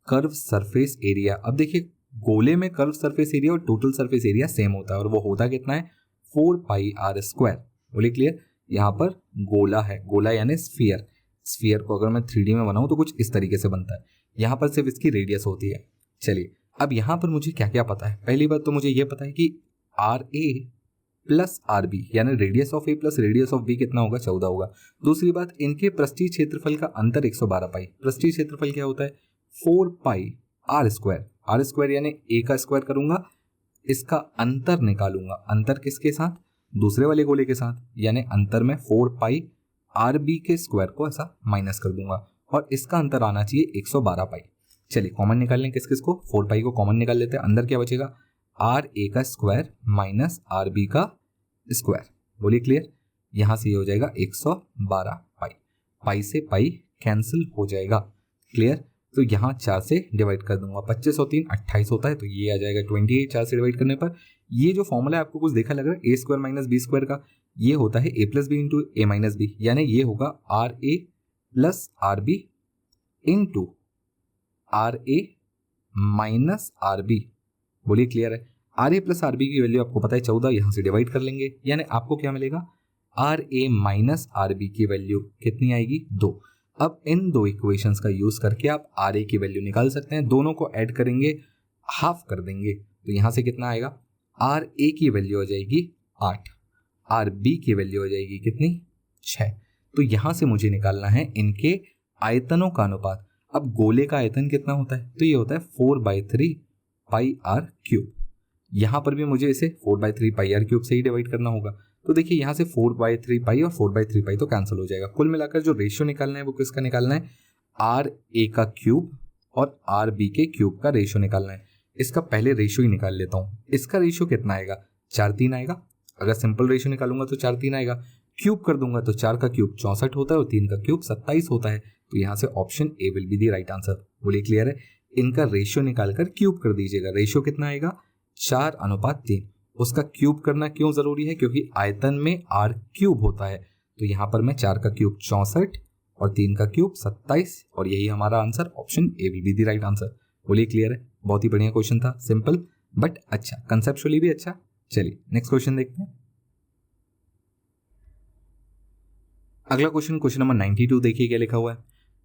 कर्व सरफेस एरिया। अब देखिए गोले में कर्व सरफेस एरिया और टोटल सरफेस एरिया सेम होता है, और वो होता कितना है 4 पाई आर स्क्वायर। बोलिए क्लियर। यहाँ पर गोला है, गोला यानी स्फीयर। स्फीयर को अगर मैं 3D में बनाऊं तो कुछ इस तरीके से बनता है। यहाँ पर सिर्फ इसकी रेडियस होती है। चलिए अब यहाँ पर मुझे क्या क्या पता है। पहली बात तो मुझे ये पता है कि R A plus R B यानी radius of A plus radius of B कितना होगा 14 होगा। दूसरी बात, इनके पृष्ठीय क्षेत्रफल का अंतर 112 पाई। पृष्ठीय क्षेत्रफल क्या होता है 4 पाई आर स्क्वायर। आर स्क्वायर यानी ए का स्क्वायर करूंगा, इसका अंतर निकालूंगा। अंतर किसके साथ, दूसरे वाले गोले के साथ, यानी अंतर में 4 पाई आर बी के स्क्वायर को ऐसा माइनस कर दूंगा और इसका अंतर आना चाहिए 112 पाई। चलिए कॉमन निकाल लें किस किस को, 4 पाई को कॉमन निकाल लेते हैं। अंदर क्या बचेगा आर ए का स्क्वायर माइनस आर बी का स्क्वायर। बोलिए क्लियर। यहां से ये हो जाएगा 112 पाई। पाई से पाई कैंसिल हो जाएगा। क्लियर। तो यहाँ 4 से डिवाइड कर दूंगा, 25 और 3 28 होता है, तो ये आ जाएगा 28 4 से डिवाइड करने पर। ये जो फॉर्मूला है आपको कुछ देखा लग रहा है A square minus B square का, ये होता है A plus B into A minus B, यानी ये होगा R A plus R B into R A minus R B. बोलिए क्लियर है। R A plus R B की वैल्यू आपको पता है 14, यहाँ से डिवाइड कर लेंगे, यानी आपको क्या मिलेगा R A minus R B की वैल्यू कितनी आएगी 2। अब इन दो इक्वेशंस का यूज करके आप आर ए की वैल्यू निकाल सकते हैं, दोनों को ऐड करेंगे हाफ कर देंगे तो यहाँ से कितना आएगा, आर ए की वैल्यू हो जाएगी 8, आर बी की वैल्यू हो जाएगी कितनी 6। तो यहाँ से मुझे निकालना है इनके आयतनों का अनुपात। अब गोले का आयतन कितना होता है, तो ये होता है 4/3 पाई आर क्यूब। यहाँ पर भी मुझे इसे 4/3 पाई आर क्यूब से ही डिवाइड करना होगा। तो देखिए यहाँ से 4/3 पाई और 4/3 पाई तो कैंसिल हो जाएगा। कुल मिलाकर जो रेशियो निकालना है वो किसका निकालना है, आर ए का क्यूब और आर बी के क्यूब का रेशियो निकालना है। इसका पहले रेशियो ही निकाल लेता हूँ। इसका रेशियो कितना आएगा, 4/3 आएगा। अगर सिंपल रेशियो निकालूंगा तो 4/3 आएगा, क्यूब कर दूंगा तो 4 का क्यूब 64 होता है और 3 का क्यूब 27 होता है। तो यहाँ से option A will be the right answer. बोलिए क्लियर है। इनका रेशियो निकालकर क्यूब कर दीजिएगा। रेशियो कितना आएगा, 4:3। उसका क्यूब करना क्यों जरूरी है, क्योंकि आयतन में आर क्यूब होता है। तो यहाँ पर मैं 4 का क्यूब 64 और 3 का क्यूब 27 और यही हमारा answer, option A will be the right answer. बोलिए क्लियर है। बहुत ही बढ़िया क्वेश्चन था, सिंपल बट अच्छा, कंसेप्चुअली भी अच्छा। चलिए नेक्स्ट क्वेश्चन देखते हैं। अगला क्वेश्चन, क्वेश्चन नंबर 92 देखिए क्या लिखा हुआ है।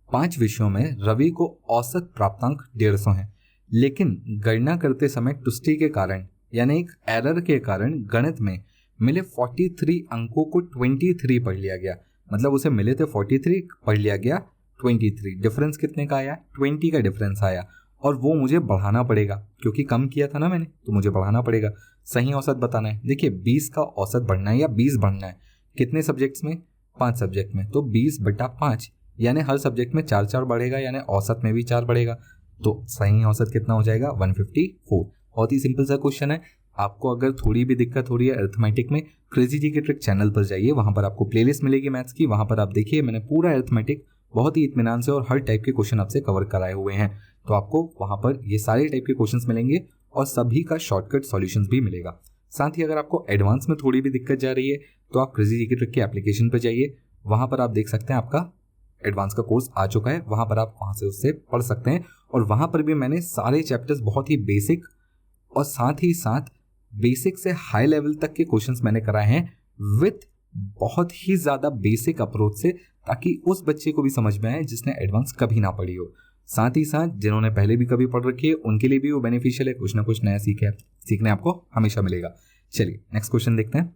5 विषयों में रवि को औसत प्राप्तांक 150 है, लेकिन गणना करते समय त्रुटि के कारण यानी एक एरर के कारण गणित में मिले 43 अंकों को 23 पढ़ लिया गया। मतलब उसे मिले थे 43, पढ़ लिया गया 23। डिफरेंस कितने का आया, 20 का डिफरेंस आया और वो मुझे बढ़ाना पड़ेगा क्योंकि कम किया था ना मैंने, तो मुझे बढ़ाना पड़ेगा। सही औसत बताना है। देखिए 20 का औसत बढ़ना है या 20 बढ़ना है, कितने सब्जेक्ट्स में, 5 सब्जेक्ट में, तो 20/5 यानी हर सब्जेक्ट में 4 बढ़ेगा, यानी औसत में भी 4 बढ़ेगा। तो सही औसत कितना हो जाएगा, 154। बहुत ही सिंपल सा क्वेश्चन है। आपको अगर थोड़ी भी दिक्कत हो रही है अरिथमेटिक में, क्रेजी जी के ट्रिक चैनल पर जाइए, वहां पर आपको प्लेलिस्ट मिलेगी मैथ्स की, वहां पर आप देखिए मैंने पूरा अरिथमेटिक बहुत ही इत्मीनान से और हर टाइप के क्वेश्चन आपसे कवर कराए हुए हैं। तो आपको वहां पर ये सारे टाइप के क्वेश्चंस मिलेंगे और सभी का शॉर्टकट सॉल्यूशंस भी मिलेगा। साथ ही अगर आपको एडवांस में थोड़ी भी दिक्कत जा रही है तो आप क्रेजी जी के ट्रिक के एप्लीकेशन पर जाइए, वहां पर आप देख सकते हैं आपका एडवांस का कोर्स आ चुका है, वहां पर आप वहां से उससे पढ़ सकते हैं। और वहां पर भी मैंने सारे चैप्टर्स बहुत ही बेसिक और साथ ही साथ बेसिक से हाई लेवल तक के क्वेश्चंस मैंने कराए हैं विथ बहुत ही ज्यादा बेसिक अप्रोच से, ताकि उस बच्चे को भी समझ में आए जिसने एडवांस कभी ना पढ़ी हो। साथ ही साथ जिन्होंने पहले भी कभी पढ़ रखी है उनके लिए भी वो बेनिफिशियल है, कुछ ना कुछ नया सीखने आपको हमेशा मिलेगा। चलिए नेक्स्ट क्वेश्चन देखते हैं।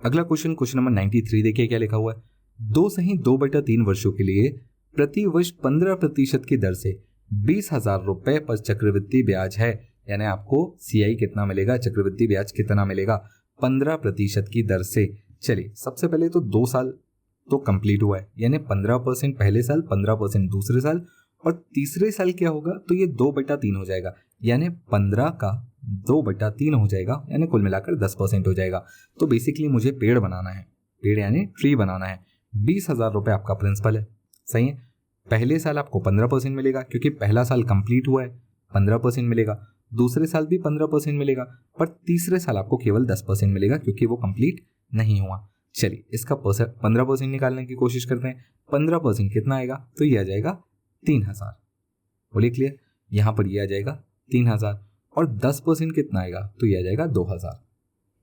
अगला क्वेश्चन, क्वेश्चन नंबर 93 देखिए क्या लिखा हुआ है। 2 सही 2/3 वर्षों के लिए प्रति वर्ष 15% की दर से 20,000 रुपए पर चक्रवृद्धि ब्याज है, यानी आपको सीआई कितना मिलेगा, चक्रवृद्धि ब्याज कितना मिलेगा 15% की दर से। चलिए सबसे पहले तो 2 साल तो कंप्लीट हुआ है, यानी 15% पहले साल, 15% दूसरे साल और तीसरे साल क्या होगा, तो ये 2/3 हो जाएगा, यानी 15 का 2/3 हो जाएगा, यानी कुल मिलाकर 10% हो जाएगा। तो बेसिकली मुझे पेड़ बनाना है, पेड़ यानी ट्री बनाना है। 20,000 रुपए आपका प्रिंसिपल है, सही है। पहले साल आपको 15% मिलेगा क्योंकि पहला साल कंप्लीट हुआ है, 15% मिलेगा। दूसरे साल भी 15% मिलेगा, पर तीसरे साल आपको केवल 10% मिलेगा क्योंकि वो कंप्लीट नहीं हुआ। चलिए इसका 15% निकालने की कोशिश करते हैं। 15% कितना आएगा, तो ये आ जाएगा 3,000। बोलिए क्लियर। यहाँ पर ये आ जाएगा 3,000 और 10% कितना आएगा, तो ये आ जाएगा 2,000।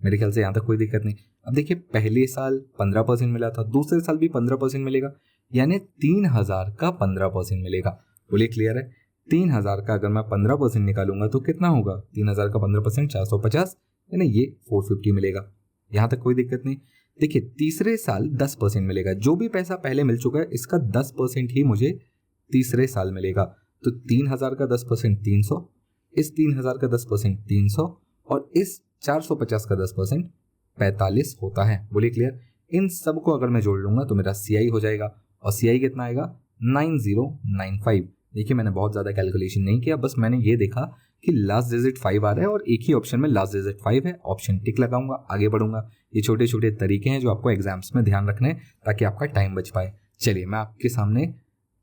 मेरे ख्याल से यहाँ तक कोई दिक्कत नहीं। अब देखिए पहले साल 15% मिला था, दूसरे साल भी 15% मिलेगा, यानी 3,000 का 15% मिलेगा। बोलिए क्लियर है। 3,000 का अगर मैं 15% निकालूंगा तो कितना होगा, 3,000 का 15% 450, यानी ये 450 मिलेगा। यहाँ तक कोई दिक्कत नहीं। देखिए तीसरे साल 10% मिलेगा, जो भी पैसा पहले मिल चुका है इसका 10% ही मुझे तीसरे साल मिलेगा। तो 3,000 का 10% 300, इस 3,000 का 10% 300 और इस 450 का 10% 45 होता है। बोलिए क्लियर। इन सब को अगर मैं जोड़ लूंगा तो मेरा सीआई हो जाएगा और सीआई कितना आएगा 9095। देखिए मैंने बहुत ज़्यादा कैलकुलेशन नहीं किया, बस मैंने ये देखा कि लास्ट डिजिट 5 आ रहा है और एक ही ऑप्शन में लास्ट डिजिट 5 है, ऑप्शन टिक लगाऊंगा, आगे बढ़ूंगा। ये छोटे छोटे तरीके हैं जो आपको एग्जाम्स में ध्यान रखने हैं ताकि आपका टाइम बच पाए। चलिए मैं आपके सामने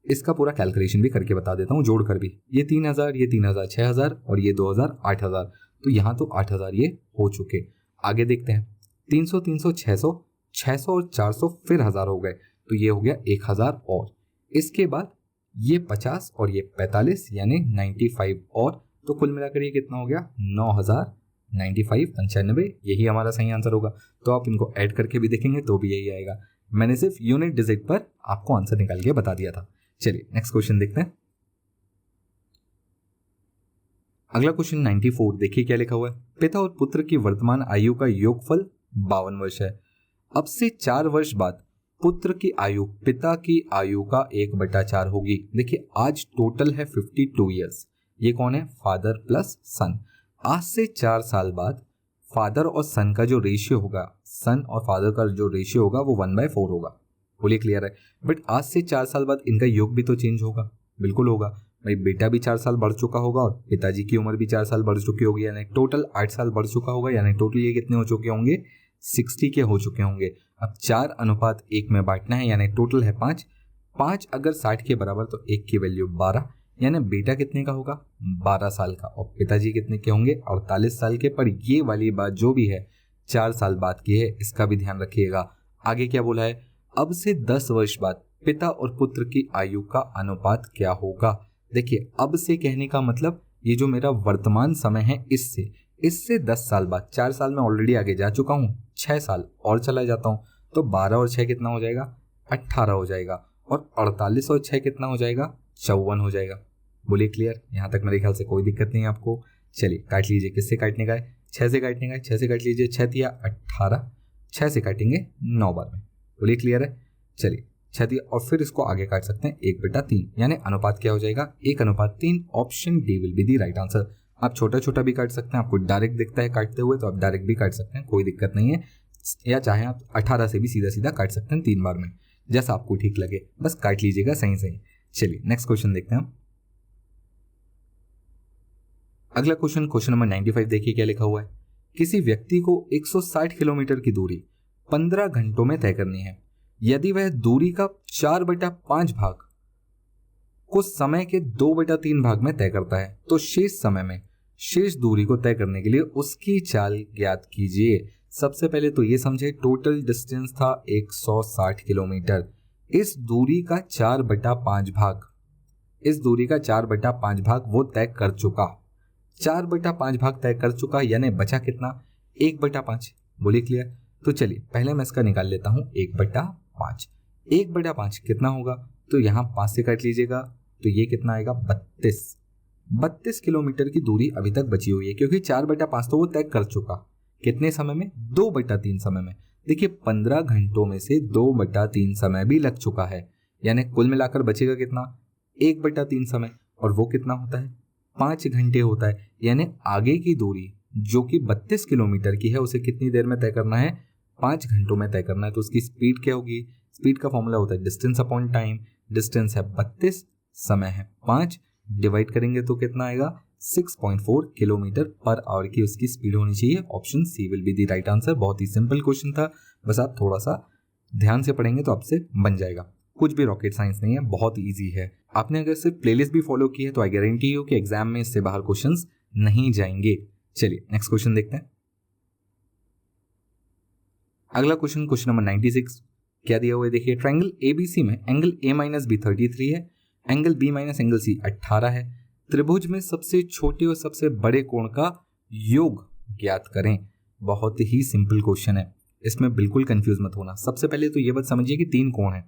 इसका पूरा कैलकुलेशन भी करके बता देता हूँ, जोड़कर भी। ये 3,000, ये 3,000, 6,000 और ये 2,000, 8,000। तो यहाँ तो 8,000 ये हो चुके। आगे देखते हैं। 300, 300, 600, 600 और 400 फिर 1,000 हो गए, तो ये हो गया 1,000 और इसके बाद ये 50 और ये 45 यानी 95 और, तो कुल मिलाकर ये कितना हो गया 9,000 95, 95, यही हमारा सही आंसर होगा। तो आप इनको ऐड करके भी देखेंगे तो भी यही आएगा। मैंने सिर्फ यूनिट डिजिट पर आपको आंसर निकाल के बता दिया था। चलिए नेक्स्ट क्वेश्चन देखते हैं। अगला क्वेश्चन 94, देखिए क्या लिखा हुआ है। पिता और पुत्र की वर्तमान आयु का योगफल 52 वर्ष है। अब से 4 वर्ष बाद पुत्र की आयु पिता की आयु का 1/4 होगी। देखिए आज टोटल है 52 ईयर्स। ये कौन है? फादर प्लस सन। आज से 4 साल बाद फादर और सन का जो रेशियो होगा, सन और फादर का जो रेशियो होगा वो 1/4 होगा। बोलिए क्लियर है? बट आज से 4 साल बाद इनका योग भी तो चेंज होगा। बिल्कुल होगा भाई, बेटा भी 4 साल बढ़ चुका होगा और पिताजी की उम्र भी 4 साल बढ़ चुकी होगी, यानी टोटल 8 साल बढ़ चुका होगा। यानी टोटल ये कितने हो चुके होंगे? 60 के हो चुके होंगे। अब 4:1 में बांटना है, यानी टोटल है 5। 5 अगर 60 के बराबर तो 1 की वैल्यू 12, यानी बेटा कितने का होगा? 12 साल का। और पिताजी कितने के होंगे? 48 साल के। पर ये वाली बात जो भी है 4 साल बाद की है, इसका भी ध्यान रखिएगा। आगे क्या बोला है? अब से 10 वर्ष बाद पिता और पुत्र की आयु का अनुपात क्या होगा? देखिए अब से कहने का मतलब ये जो मेरा वर्तमान समय है इससे 10 साल बाद, 4 साल में ऑलरेडी आगे जा चुका हूँ, 6 साल और चला जाता हूँ तो 12 और 6 कितना हो जाएगा? 18 हो जाएगा। और 48 और 6 कितना हो जाएगा? 54 हो जाएगा। बोलिए क्लियर? यहाँ तक मेरे ख्याल से कोई दिक्कत नहीं है आपको। चलिए काट लीजिए। किससे काटने का है? 6 से काटने का है। 6 से काट लीजिए। 6 तिया 18, 6 से काटेंगे 9 बार में। बोलिए क्लियर है? चलिए 6 तिया, और फिर इसको आगे काट सकते हैं 1/3, यानी अनुपात क्या हो जाएगा? 1:3। Option D will be the right answer. आप छोटा छोटा भी काट सकते हैं, आपको डायरेक्ट दिखता है काटते हुए तो आप डायरेक्ट भी काट सकते हैं, कोई दिक्कत नहीं है। या चाहे आप 18 से भी सीधा सीधा काट सकते हैं 3 बार में, जैसा आपको ठीक लगे, बस काट लीजिएगा सही सही। चलिए नेक्स्ट क्वेश्चन देखते हैं हम। अगला क्वेश्चन, क्वेश्चन नंबर 95, देखिए क्या लिखा हुआ है। किसी व्यक्ति को 160 किलोमीटर की दूरी 15 घंटों में तय करनी है। यदि वह दूरी का 4/5 भाग को समय के 2/3 भाग में तय करता है तो शेष समय में शेष दूरी को तय करने के लिए उसकी चाल ज्ञात कीजिए। सबसे पहले तो ये समझे, टोटल डिस्टेंस था 160 किलोमीटर। इस दूरी का 4/5 भाग, इस दूरी का 4/5 भाग वो तय कर चुका। 4/5 भाग तय कर चुका, यानी बचा कितना? 1/5। बोलिए क्लियर? तो चलिए पहले मैं इसका निकाल लेता हूं 1/5। 1/5 कितना होगा? तो यहाँ 5 से काट लीजिएगा तो ये कितना आएगा? 32 किलोमीटर की दूरी अभी तक बची हुई है, क्योंकि 4/5 तो वो तय कर चुका। कितने समय में? 2/3 समय में। देखिए 15 घंटों में से 2/3 समय भी लग चुका है, यानी कुल मिलाकर बचेगा कितना? 1/3 समय। और वो कितना होता है? 5 घंटे होता है। यानी आगे की दूरी जो कि 32 किलोमीटर की है उसे कितनी देर में तय करना है? 5 घंटों में तय करना है। तो उसकी स्पीड क्या होगी? स्पीड का फॉर्मूला होता है डिस्टेंस अपॉन टाइम। डिस्टेंस है 32, समय है 5, डिवाइड करेंगे तो कितना आएगा? 6.4 किलोमीटर पर आवर की उसकी स्पीड होनी चाहिए। Option C will be the right answer. बहुत ही सिंपल क्वेश्चन था, बस आप थोड़ा सा ध्यान से पढ़ेंगे तो आपसे बन जाएगा। कुछ भी रॉकेट साइंस नहीं है, बहुत इजी है। आपने अगर सिर्फ प्लेलिस्ट भी फॉलो की है तो आई गारंटी यू कि एग्जाम में इससे बाहर क्वेश्चंस नहीं जाएंगे। चलिए नेक्स्ट क्वेश्चन देखते हैं। अगला क्वेश्चन, क्वेश्चन नंबर 96, क्या दिया हुआ है? देखिए ट्रायंगल एबीसी में एंगल A-B 33 है, एंगल B- एंगल C 18 है। त्रिभुज में सबसे छोटे और सबसे बड़े कोण का योग ज्ञात करें। बहुत ही सिंपल क्वेश्चन है, इसमें बिल्कुल कंफ्यूज मत होना। सबसे पहले तो ये बात समझिए कि 3 कोण है,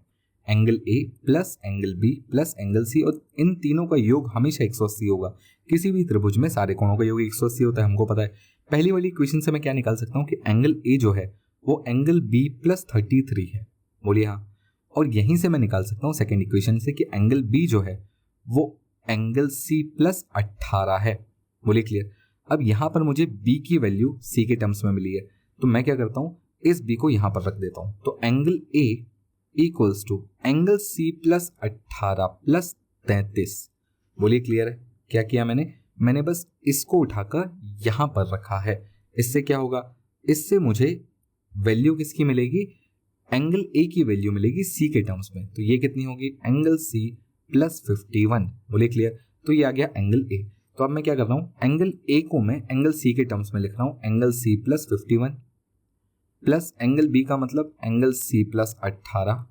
angle A plus angle B plus angle C, और इन तीनों का योग हमेशा 180 होगा। किसी भी त्रिभुज में सारे कोणों का योग 180 होता है, हमको पता है। पहली वाली इक्वेशन से मैं क्या निकाल सकता हूँ कि एंगल A जो है वो एंगल B प्लस 33 है। बोलिए हाँ। और यहीं से मैं निकाल सकता हूँ सेकेंड इक्वेशन से कि एंगल B जो है वो एंगल C प्लस 18 है। बोलिए क्लियर? अब यहाँ पर मुझे B की वैल्यू C के टर्म्स में मिली है, तो मैं क्या करता हूँ, इस B को यहाँ पर रख देता हूँ। तो angle A equals to angle C plus 18 plus 33। बोलिए क्लियर है? क्या किया मैंने बस इसको उठाकर यहाँ पर रखा है। इससे क्या होगा? इससे मुझे वैल्यू किसकी मिलेगी? एंगल A की वैल्यू मिलेगी C के टर्म्स में। तो ये कितनी होगी? Angle C plus 51। बोलिए क्लियर? तो ये आ गया एंगल A। तो अब मैं क्या कर रहा हूँ, एंगल A को मैं एंगल C के टर्म्स में लिख रहा हूँ, angle C plus 51 plus angle B का मतलब angle C plus 18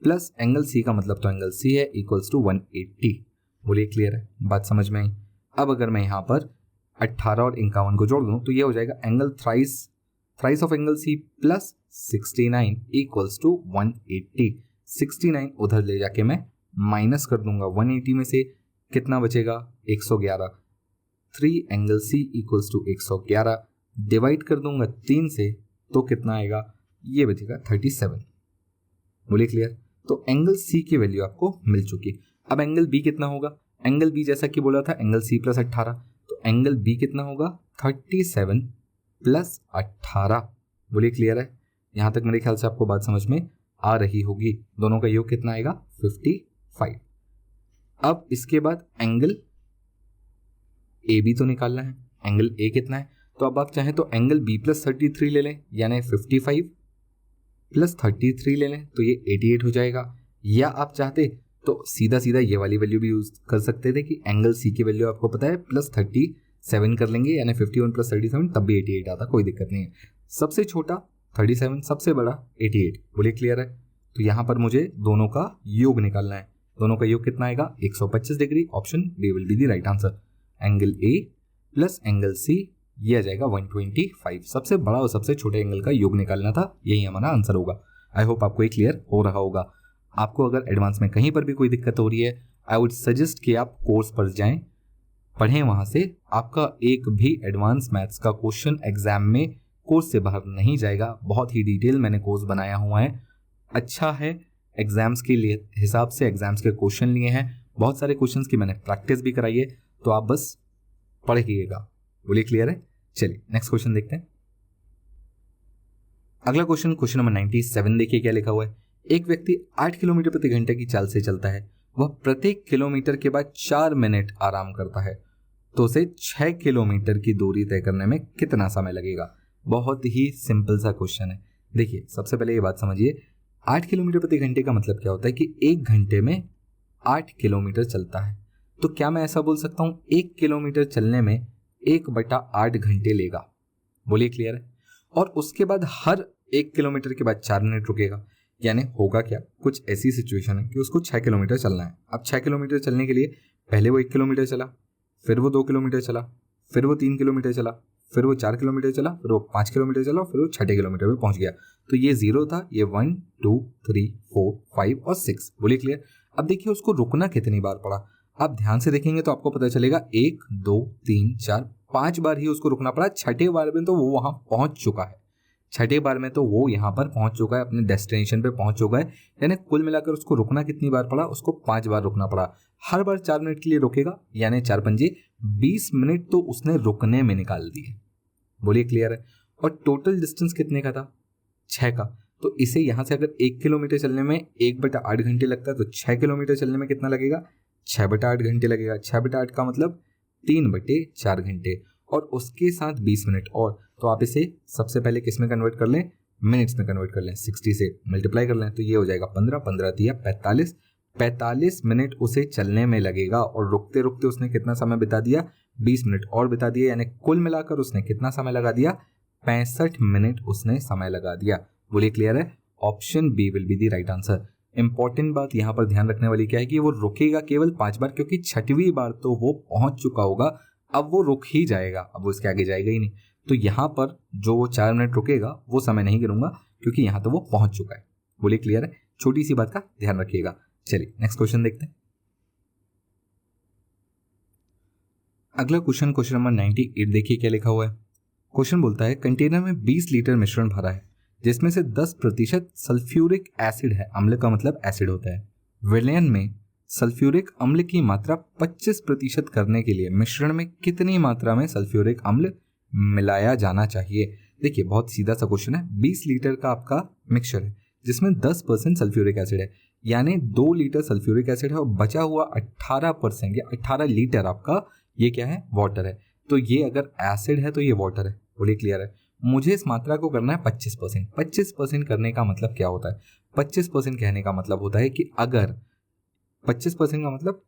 plus angle C का मतलब तो एंगल C है इक्वल्स टू 180। बोलिए क्लियर है? बात समझ में आई? अब अगर मैं यहाँ पर 18 और 51 को जोड़ दूं तो ये हो जाएगा angle thrice of angle C plus 69 equals to 180। 69 उधर ले जाके मैं माइनस कर दूंगा, 180 में से कितना बचेगा 111। 3 angle C equals to 111 divide कर दूंगा 3 से तो कितना आएगा, ये बचेगा 37। बोलिए क्लियर। तो एंगल सी की वैल्यू आपको मिल चुकी। अब एंगल बी कितना होगा, एंगल बी जैसा कि बोला था एंगल सी प्लस 18, तो एंगल बी कितना होगा 37 प्लस 18। बोलिए क्लियर है। यहां तक मेरे ख्याल से आपको बात समझ में आ रही होगी। दोनों का योग कितना आएगा 55। अब इसके बाद एंगल ए बी तो निकालना है, एंगल ए कितना है, तो अब आप चाहें तो एंगल बी प्लस 33 ले लें, यानी 55 प्लस 33 ले लें तो ये 88 हो जाएगा। या आप चाहते तो सीधा सीधा ये वाली वैल्यू भी यूज कर सकते थे कि एंगल सी की वैल्यू आपको पता है प्लस 37 कर लेंगे, यानी 51 प्लस 37 तब भी 88 आता, कोई दिक्कत नहीं है। सबसे छोटा 37, सबसे बड़ा 88। बोलिए क्लियर है। तो यहाँ पर मुझे दोनों का योग निकालना है। दोनों का योग कितना आएगा 125 degree. Option B will be the right answer. Angle A plus angle C ये आ जाएगा 125। सबसे बड़ा और सबसे छोटे एंगल का योग निकालना था, यही हमारा आंसर होगा। आई होप आपको ये क्लियर हो रहा होगा। आपको अगर एडवांस में कहीं पर भी कोई दिक्कत हो रही है, आई वुड सजेस्ट कि आप कोर्स पर जाएं, पढ़ें वहां से। आपका एक भी एडवांस मैथ्स का क्वेश्चन एग्जाम में कोर्स से बाहर नहीं जाएगा। बहुत ही डिटेल मैंने कोर्स बनाया हुआ है, अच्छा है। एग्जाम्स के लिए हिसाब से एग्जाम्स के क्वेश्चन लिए हैं, बहुत सारे क्वेश्चंस की मैंने प्रैक्टिस भी कराई है, तो आप बस पढ़िएगा। बोलिए क्लियर है। चलिए नेक्स्ट क्वेश्चन देखते हैं। अगला क्वेश्चन नंबर 97 देखिए क्या लिखा हुआ है। एक व्यक्ति 8 किलोमीटर प्रति घंटे की चाल से चलता है, वह प्रत्येक किलोमीटर के बाद 4 मिनट आराम करता है, तो उसे 6 किलोमीटर की दूरी तय करने में कितना समय लगेगा। बहुत ही सिंपल सा क्वेश्चन है। देखिए सबसे पहले ये बात समझिए, 8 किलोमीटर प्रति घंटे का मतलब क्या होता है कि 1 घंटे में 8 किलोमीटर चलता है। तो क्या मैं ऐसा बोल सकता हूँ 1 किलोमीटर चलने में 1/8 घंटे लेगा। बोलिए क्लियर है। और उसके बाद हर 1 किलोमीटर के बाद 4 मिनट रुकेगा, यानी होगा क्या, कुछ ऐसी सिचुएशन है कि उसको 6 किलोमीटर चलना है। अब 6 किलोमीटर चलने के लिए पहले वो 1 किलोमीटर चला, फिर वो 2 किलोमीटर चला, फिर वो 3 किलोमीटर चला, फिर वो 4 किलोमीटर चला, फिर वो 5 किलोमीटर चला, फिर वो 6 किलोमीटर पे पहुंच गया। तो ये 0 था, ये 1 2 3 4 5 और 6। बोलिए क्लियर। अब देखिए उसको रुकना कितनी बार पड़ा। आप ध्यान से देखेंगे तो आपको पता चलेगा 1 2 3 4 5 बार ही उसको रुकना पड़ा। छठे बार में तो वो वहां पहुंच चुका है, छठे बार में तो वो यहाँ पर पहुंच चुका है, अपने डेस्टिनेशन पे पहुंच चुका है। यानी कुल मिलाकर उसको रुकना कितनी बार पड़ा, उसको 5 बार रुकना पड़ा। हर बार 4 मिनट के लिए रुकेगा, यानी 4 पंजे 20 मिनट तो उसने रुकने में निकाल दिए। बोलिए क्लियर है। और टोटल डिस्टेंस कितने का था 6 का। तो इसे यहाँ से अगर 1 किलोमीटर चलने में 1/8 घंटे लगता है, तो 6 किलोमीटर चलने में कितना लगेगा 6/8 घंटे लगेगा। 6/8 का मतलब 3/4 घंटे, और उसके साथ 20 मिनट और। तो आप इसे सबसे पहले किस में कन्वर्ट कर लें, मिनट्स में कन्वर्ट कर लें, 60 से मल्टीप्लाई कर लें तो ये हो जाएगा 15 15 दिया 45। 45 मिनट उसे चलने में लगेगा, और रुकते रुकते उसने कितना समय बिता दिया 20 मिनट और बिता दिया, यानी कुल मिलाकर उसने कितना समय लगा दिया 65 मिनट उसने समय लगा दिया। बोलिए क्लियर है। Option B will be the right answer. Important बात यहाँ पर ध्यान रखने वाली क्या है कि वो रुकेगा केवल 5 बार, क्योंकि 6वीं बार तो वो पहुंच चुका होगा, अब वो रुक ही जाएगा, अब वो इसके आगे जाएगा ही नहीं। तो यहाँ पर जो वो 4 मिनट रुकेगा वो समय नहीं गिनूंगा, क्योंकि यहाँ तो वो पहुंच चुका है। बोलिए क्लियर है। छोटी सी बात का ध्यान रखिएगा। चलिए नेक्स्ट क्वेश्चन देखते हैं। अगला क्वेश्चन नंबर 98 देखिए क्या लिखा हुआ है। क्वेश्चन बोलता है कंटेनर में 20 लीटर मिश्रण भरा है, जिसमें से 10% सल्फ्यूरिक एसिड है। अम्ल का मतलब एसिड होता है। विलयन में सल्फ्यूरिक अम्ल की मात्रा 25% करने के लिए मिश्रण में कितनी मात्रा में सल्फ्यूरिक अम्ल मिलाया जाना चाहिए। देखिए बहुत सीधा सा क्वेश्चन है। 20 लीटर का आपका मिक्सचर है, जिसमें 10% सल्फ्यूरिक एसिड है, यानी 2 लीटर सल्फ्यूरिक एसिड है, और बचा हुआ 18% या 18 लीटर आपका ये क्या है वाटर है। तो ये अगर एसिड है तो ये वाटर है। बोलिए क्लियर है। मुझे इस मात्रा को करना है 25%। 25% करने का मतलब क्या होता है, 25% कहने का मतलब होता है कि अगर 25% का मतलब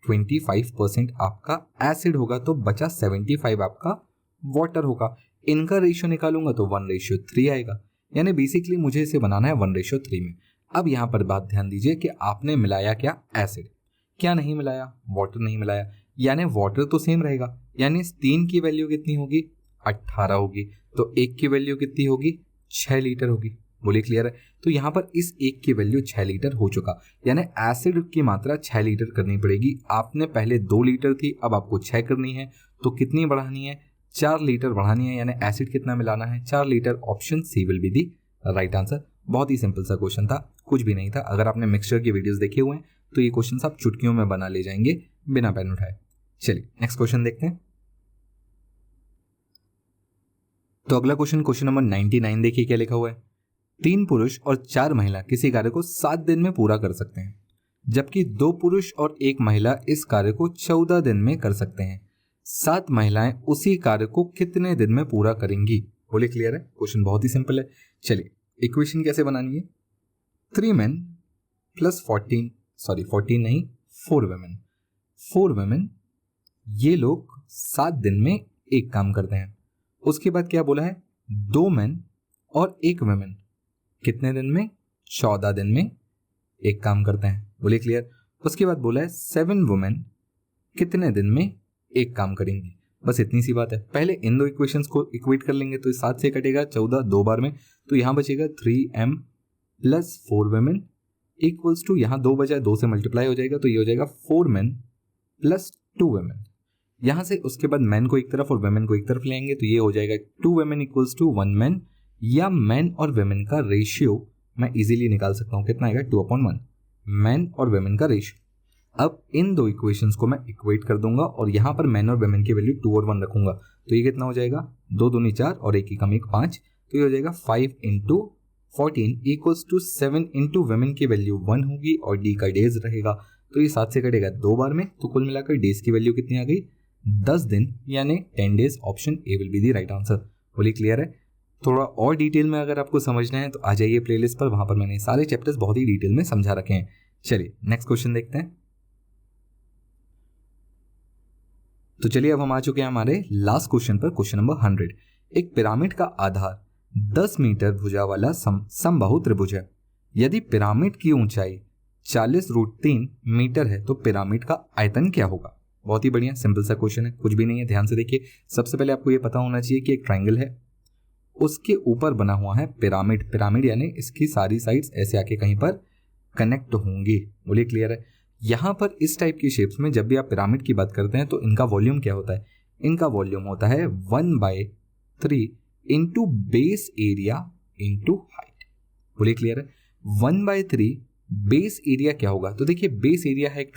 25% आपका एसिड होगा, तो बचा 75 आपका वाटर होगा। इनका रेशियो निकालूंगा तो 1:3 आएगा, यानी बेसिकली मुझे इसे बनाना है 1:3 में। अब यहाँ पर बात ध्यान दीजिए कि आपने मिलाया क्या, एसिड। क्या नहीं मिलाया, वाटर नहीं मिलाया। यानी वाटर तो सेम रहेगा, यानी इस 3 की वैल्यू कितनी होगी 18 होगी, तो 1 की वैल्यू कितनी होगी 6 लीटर होगी। बोलिए क्लियर है। तो यहाँ पर इस 1 की वैल्यू 6 लीटर हो चुका, यानी एसिड की मात्रा 6 लीटर करनी पड़ेगी। आपने पहले 2 लीटर थी, अब आपको 6 करनी है, तो कितनी बढ़ानी है 4 लीटर बढ़ानी है, यानी एसिड कितना मिलाना है 4 litre. Option C will be the right answer. बहुत ही सिंपल सा क्वेश्चन था, कुछ भी नहीं था। अगर आपने मिक्सचर की वीडियोस देखे हुए हैं तो ये क्वेश्चन आप चुटकियों में बना ले जाएंगे बिना पेन उठाए। चलिए नेक्स्ट क्वेश्चन देखते हैं। तो अगला क्वेश्चन नंबर 99 देखिए क्या लिखा हुआ है। 3 पुरुष और 4 महिला किसी कार्य को 7 दिन में पूरा कर सकते हैं, जबकि 2 पुरुष और 1 महिला इस कार्य को 14 दिन में कर सकते हैं। 7 महिलाएं उसी कार्य को कितने दिन में पूरा करेंगी? बोले क्लियर है। क्वेश्चन बहुत ही सिंपल है। चलिए इक्वेशन कैसे बनानी है। 3 men प्लस 14 नहीं 4 women, 4 women ये लोग 7 दिन में एक काम करते हैं। उसके बाद क्या बोला है 2 men और 1 women कितने दिन में 14 दिन में एक काम करते हैं। बोलिए क्लियर। उसके बाद बोला है 7 women कितने दिन में एक काम करेंगी। बस इतनी सी बात है। पहले इन दो इक्वेशंस को इक्वेट कर लेंगे, तो 7 से कटेगा 14 2 बार में, तो यहाँ बचेगा 3m plus 4 women equals to, यहाँ 2 बचा 2 से मल्टीप्लाई हो जाएगा, तो ये हो जाएगा 4 men प्लस 2 women। यहाँ से उसके बाद मैन को एक तरफ और वेमेन को एक तरफ लेंगे, तो ये हो जाएगा 2 women इक्वल्स टू 1 man, या मैन और वेमेन का रेशियो मैं इजीली निकाल सकता हूँ। कितना आएगा 2/1, मैन और वेमेन का रेशियो। अब इन दो इक्वेशंस को मैं इक्वेट कर दूंगा और यहाँ पर मैन और वेमेन की वैल्यू 2 और 1 रखूंगा, तो ये कितना हो जाएगा 2 दूनी 4 और 1 कम 1 5, तो ये हो जाएगा 5 × 14 इक्वल्स टू 7 × वेमेन की वैल्यू 1 होगी और डी का डेज रहेगा, तो ये 7 से कटेगा 2 बार में, तो कुल मिलाकर डेज की वैल्यू कितनी आ गई 10 दिन, यानी 10 days. Option A will be the right answer. बोलिए क्लियर है। थोड़ा और डिटेल में अगर आपको समझना है तो आ जाइए प्लेलिस्ट पर, वहां पर मैंने सारे चैप्टर्स बहुत ही डिटेल में समझा रखे हैं। चलिए नेक्स्ट क्वेश्चन देखते हैं। तो चलिए अब हम आ चुके हैं हमारे लास्ट क्वेश्चन पर, क्वेश्चन नंबर 100। एक पिरामिड का आधार 10 मीटर भुजा वाला समबाहु त्रिभुज है। यदि पिरामिड की ऊंचाई 40√3 मीटर है तो पिरामिड का आयतन क्या होगा? बहुत ही बढ़िया सिंपल सा क्वेश्चन है, कुछ भी नहीं है। ध्यान से देखिए। सबसे पहले आपको ये पता होना चाहिए कि एक ट्राइंगल है, उसके ऊपर बना हुआ है पिरामिड। पिरामिड यानी इसकी सारी साइड्स ऐसे आके कहीं पर कनेक्ट होंगी। बोलिए क्लियर है। यहाँ पर इस टाइप की शेप्स में जब भी आप पिरामिड की बात करते हैं तो इनका वॉल्यूम क्या होता है? इनका वॉल्यूम होता है 1/3 into base area into height. बोलिए क्लियर है। 1/3 बेस एरिया क्या होगा? तो देखिए बेस एरिया है एक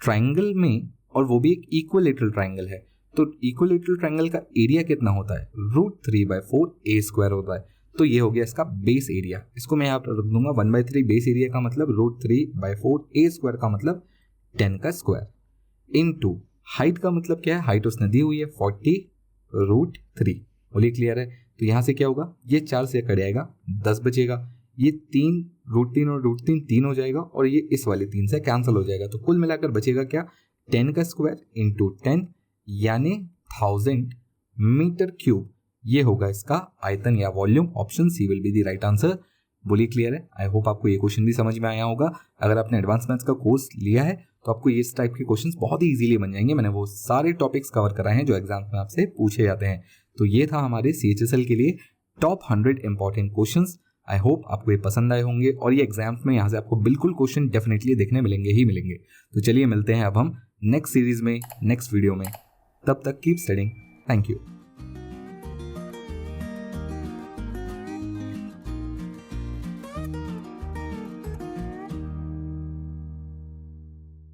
ट्राइंगल में, और वो भी एक इक्विलेटरल ट्राइंगल है, तो इक्विलेटरल ट्राइंगल का एरिया कितना होता है? √3/4a² होता है। तो ये हो गया इसका बेस एरिया। इसको मैं यहाँ पर रख दूंगा 1/3 बेस एरिया का मतलब √3/4a² का मतलब 10 का स्क्वायर इंटू हाइट का मतलब क्या है? हाइट उसने दी हुई है 40√3। बोलिए क्लियर है। तो यहाँ से क्या होगा? ये 4 से कट जाएगा 10 बचेगा, ये 3 √3 और √3 3 हो जाएगा, और ये इस वाले 3 से कैंसिल हो जाएगा, तो कुल मिलाकर बचेगा क्या 10 का स्क्वायर इंटू 10 यानी 1000 मीटर क्यूब। ये होगा इसका आयतन या volume. Option C will be the right answer. बोलिए क्लियर है। आई होप आपको ये क्वेश्चन भी समझ में आया होगा। अगर आपने एडवांस मैथ्स का कोर्स लिया है तो आपको इस टाइप के क्वेश्चंस बहुत ही इजीली बन जाएंगे। मैंने वो सारे टॉपिक्स कवर कराए हैं जो एग्जाम्स में आपसे पूछे जाते हैं। तो ये था हमारे CHSL के लिए टॉप 100 इंपॉर्टेंट क्वेश्चंस। आई होप आपको ये पसंद आए होंगे, और ये एग्जाम्स में यहाँ से आपको बिल्कुल क्वेश्चन डेफिनेटली देखने मिलेंगे ही मिलेंगे। तो चलिए मिलते हैं अब हम नेक्स्ट सीरीज में, नेक्स्ट वीडियो में। तब तक कीप स्टडिंग। Thank you.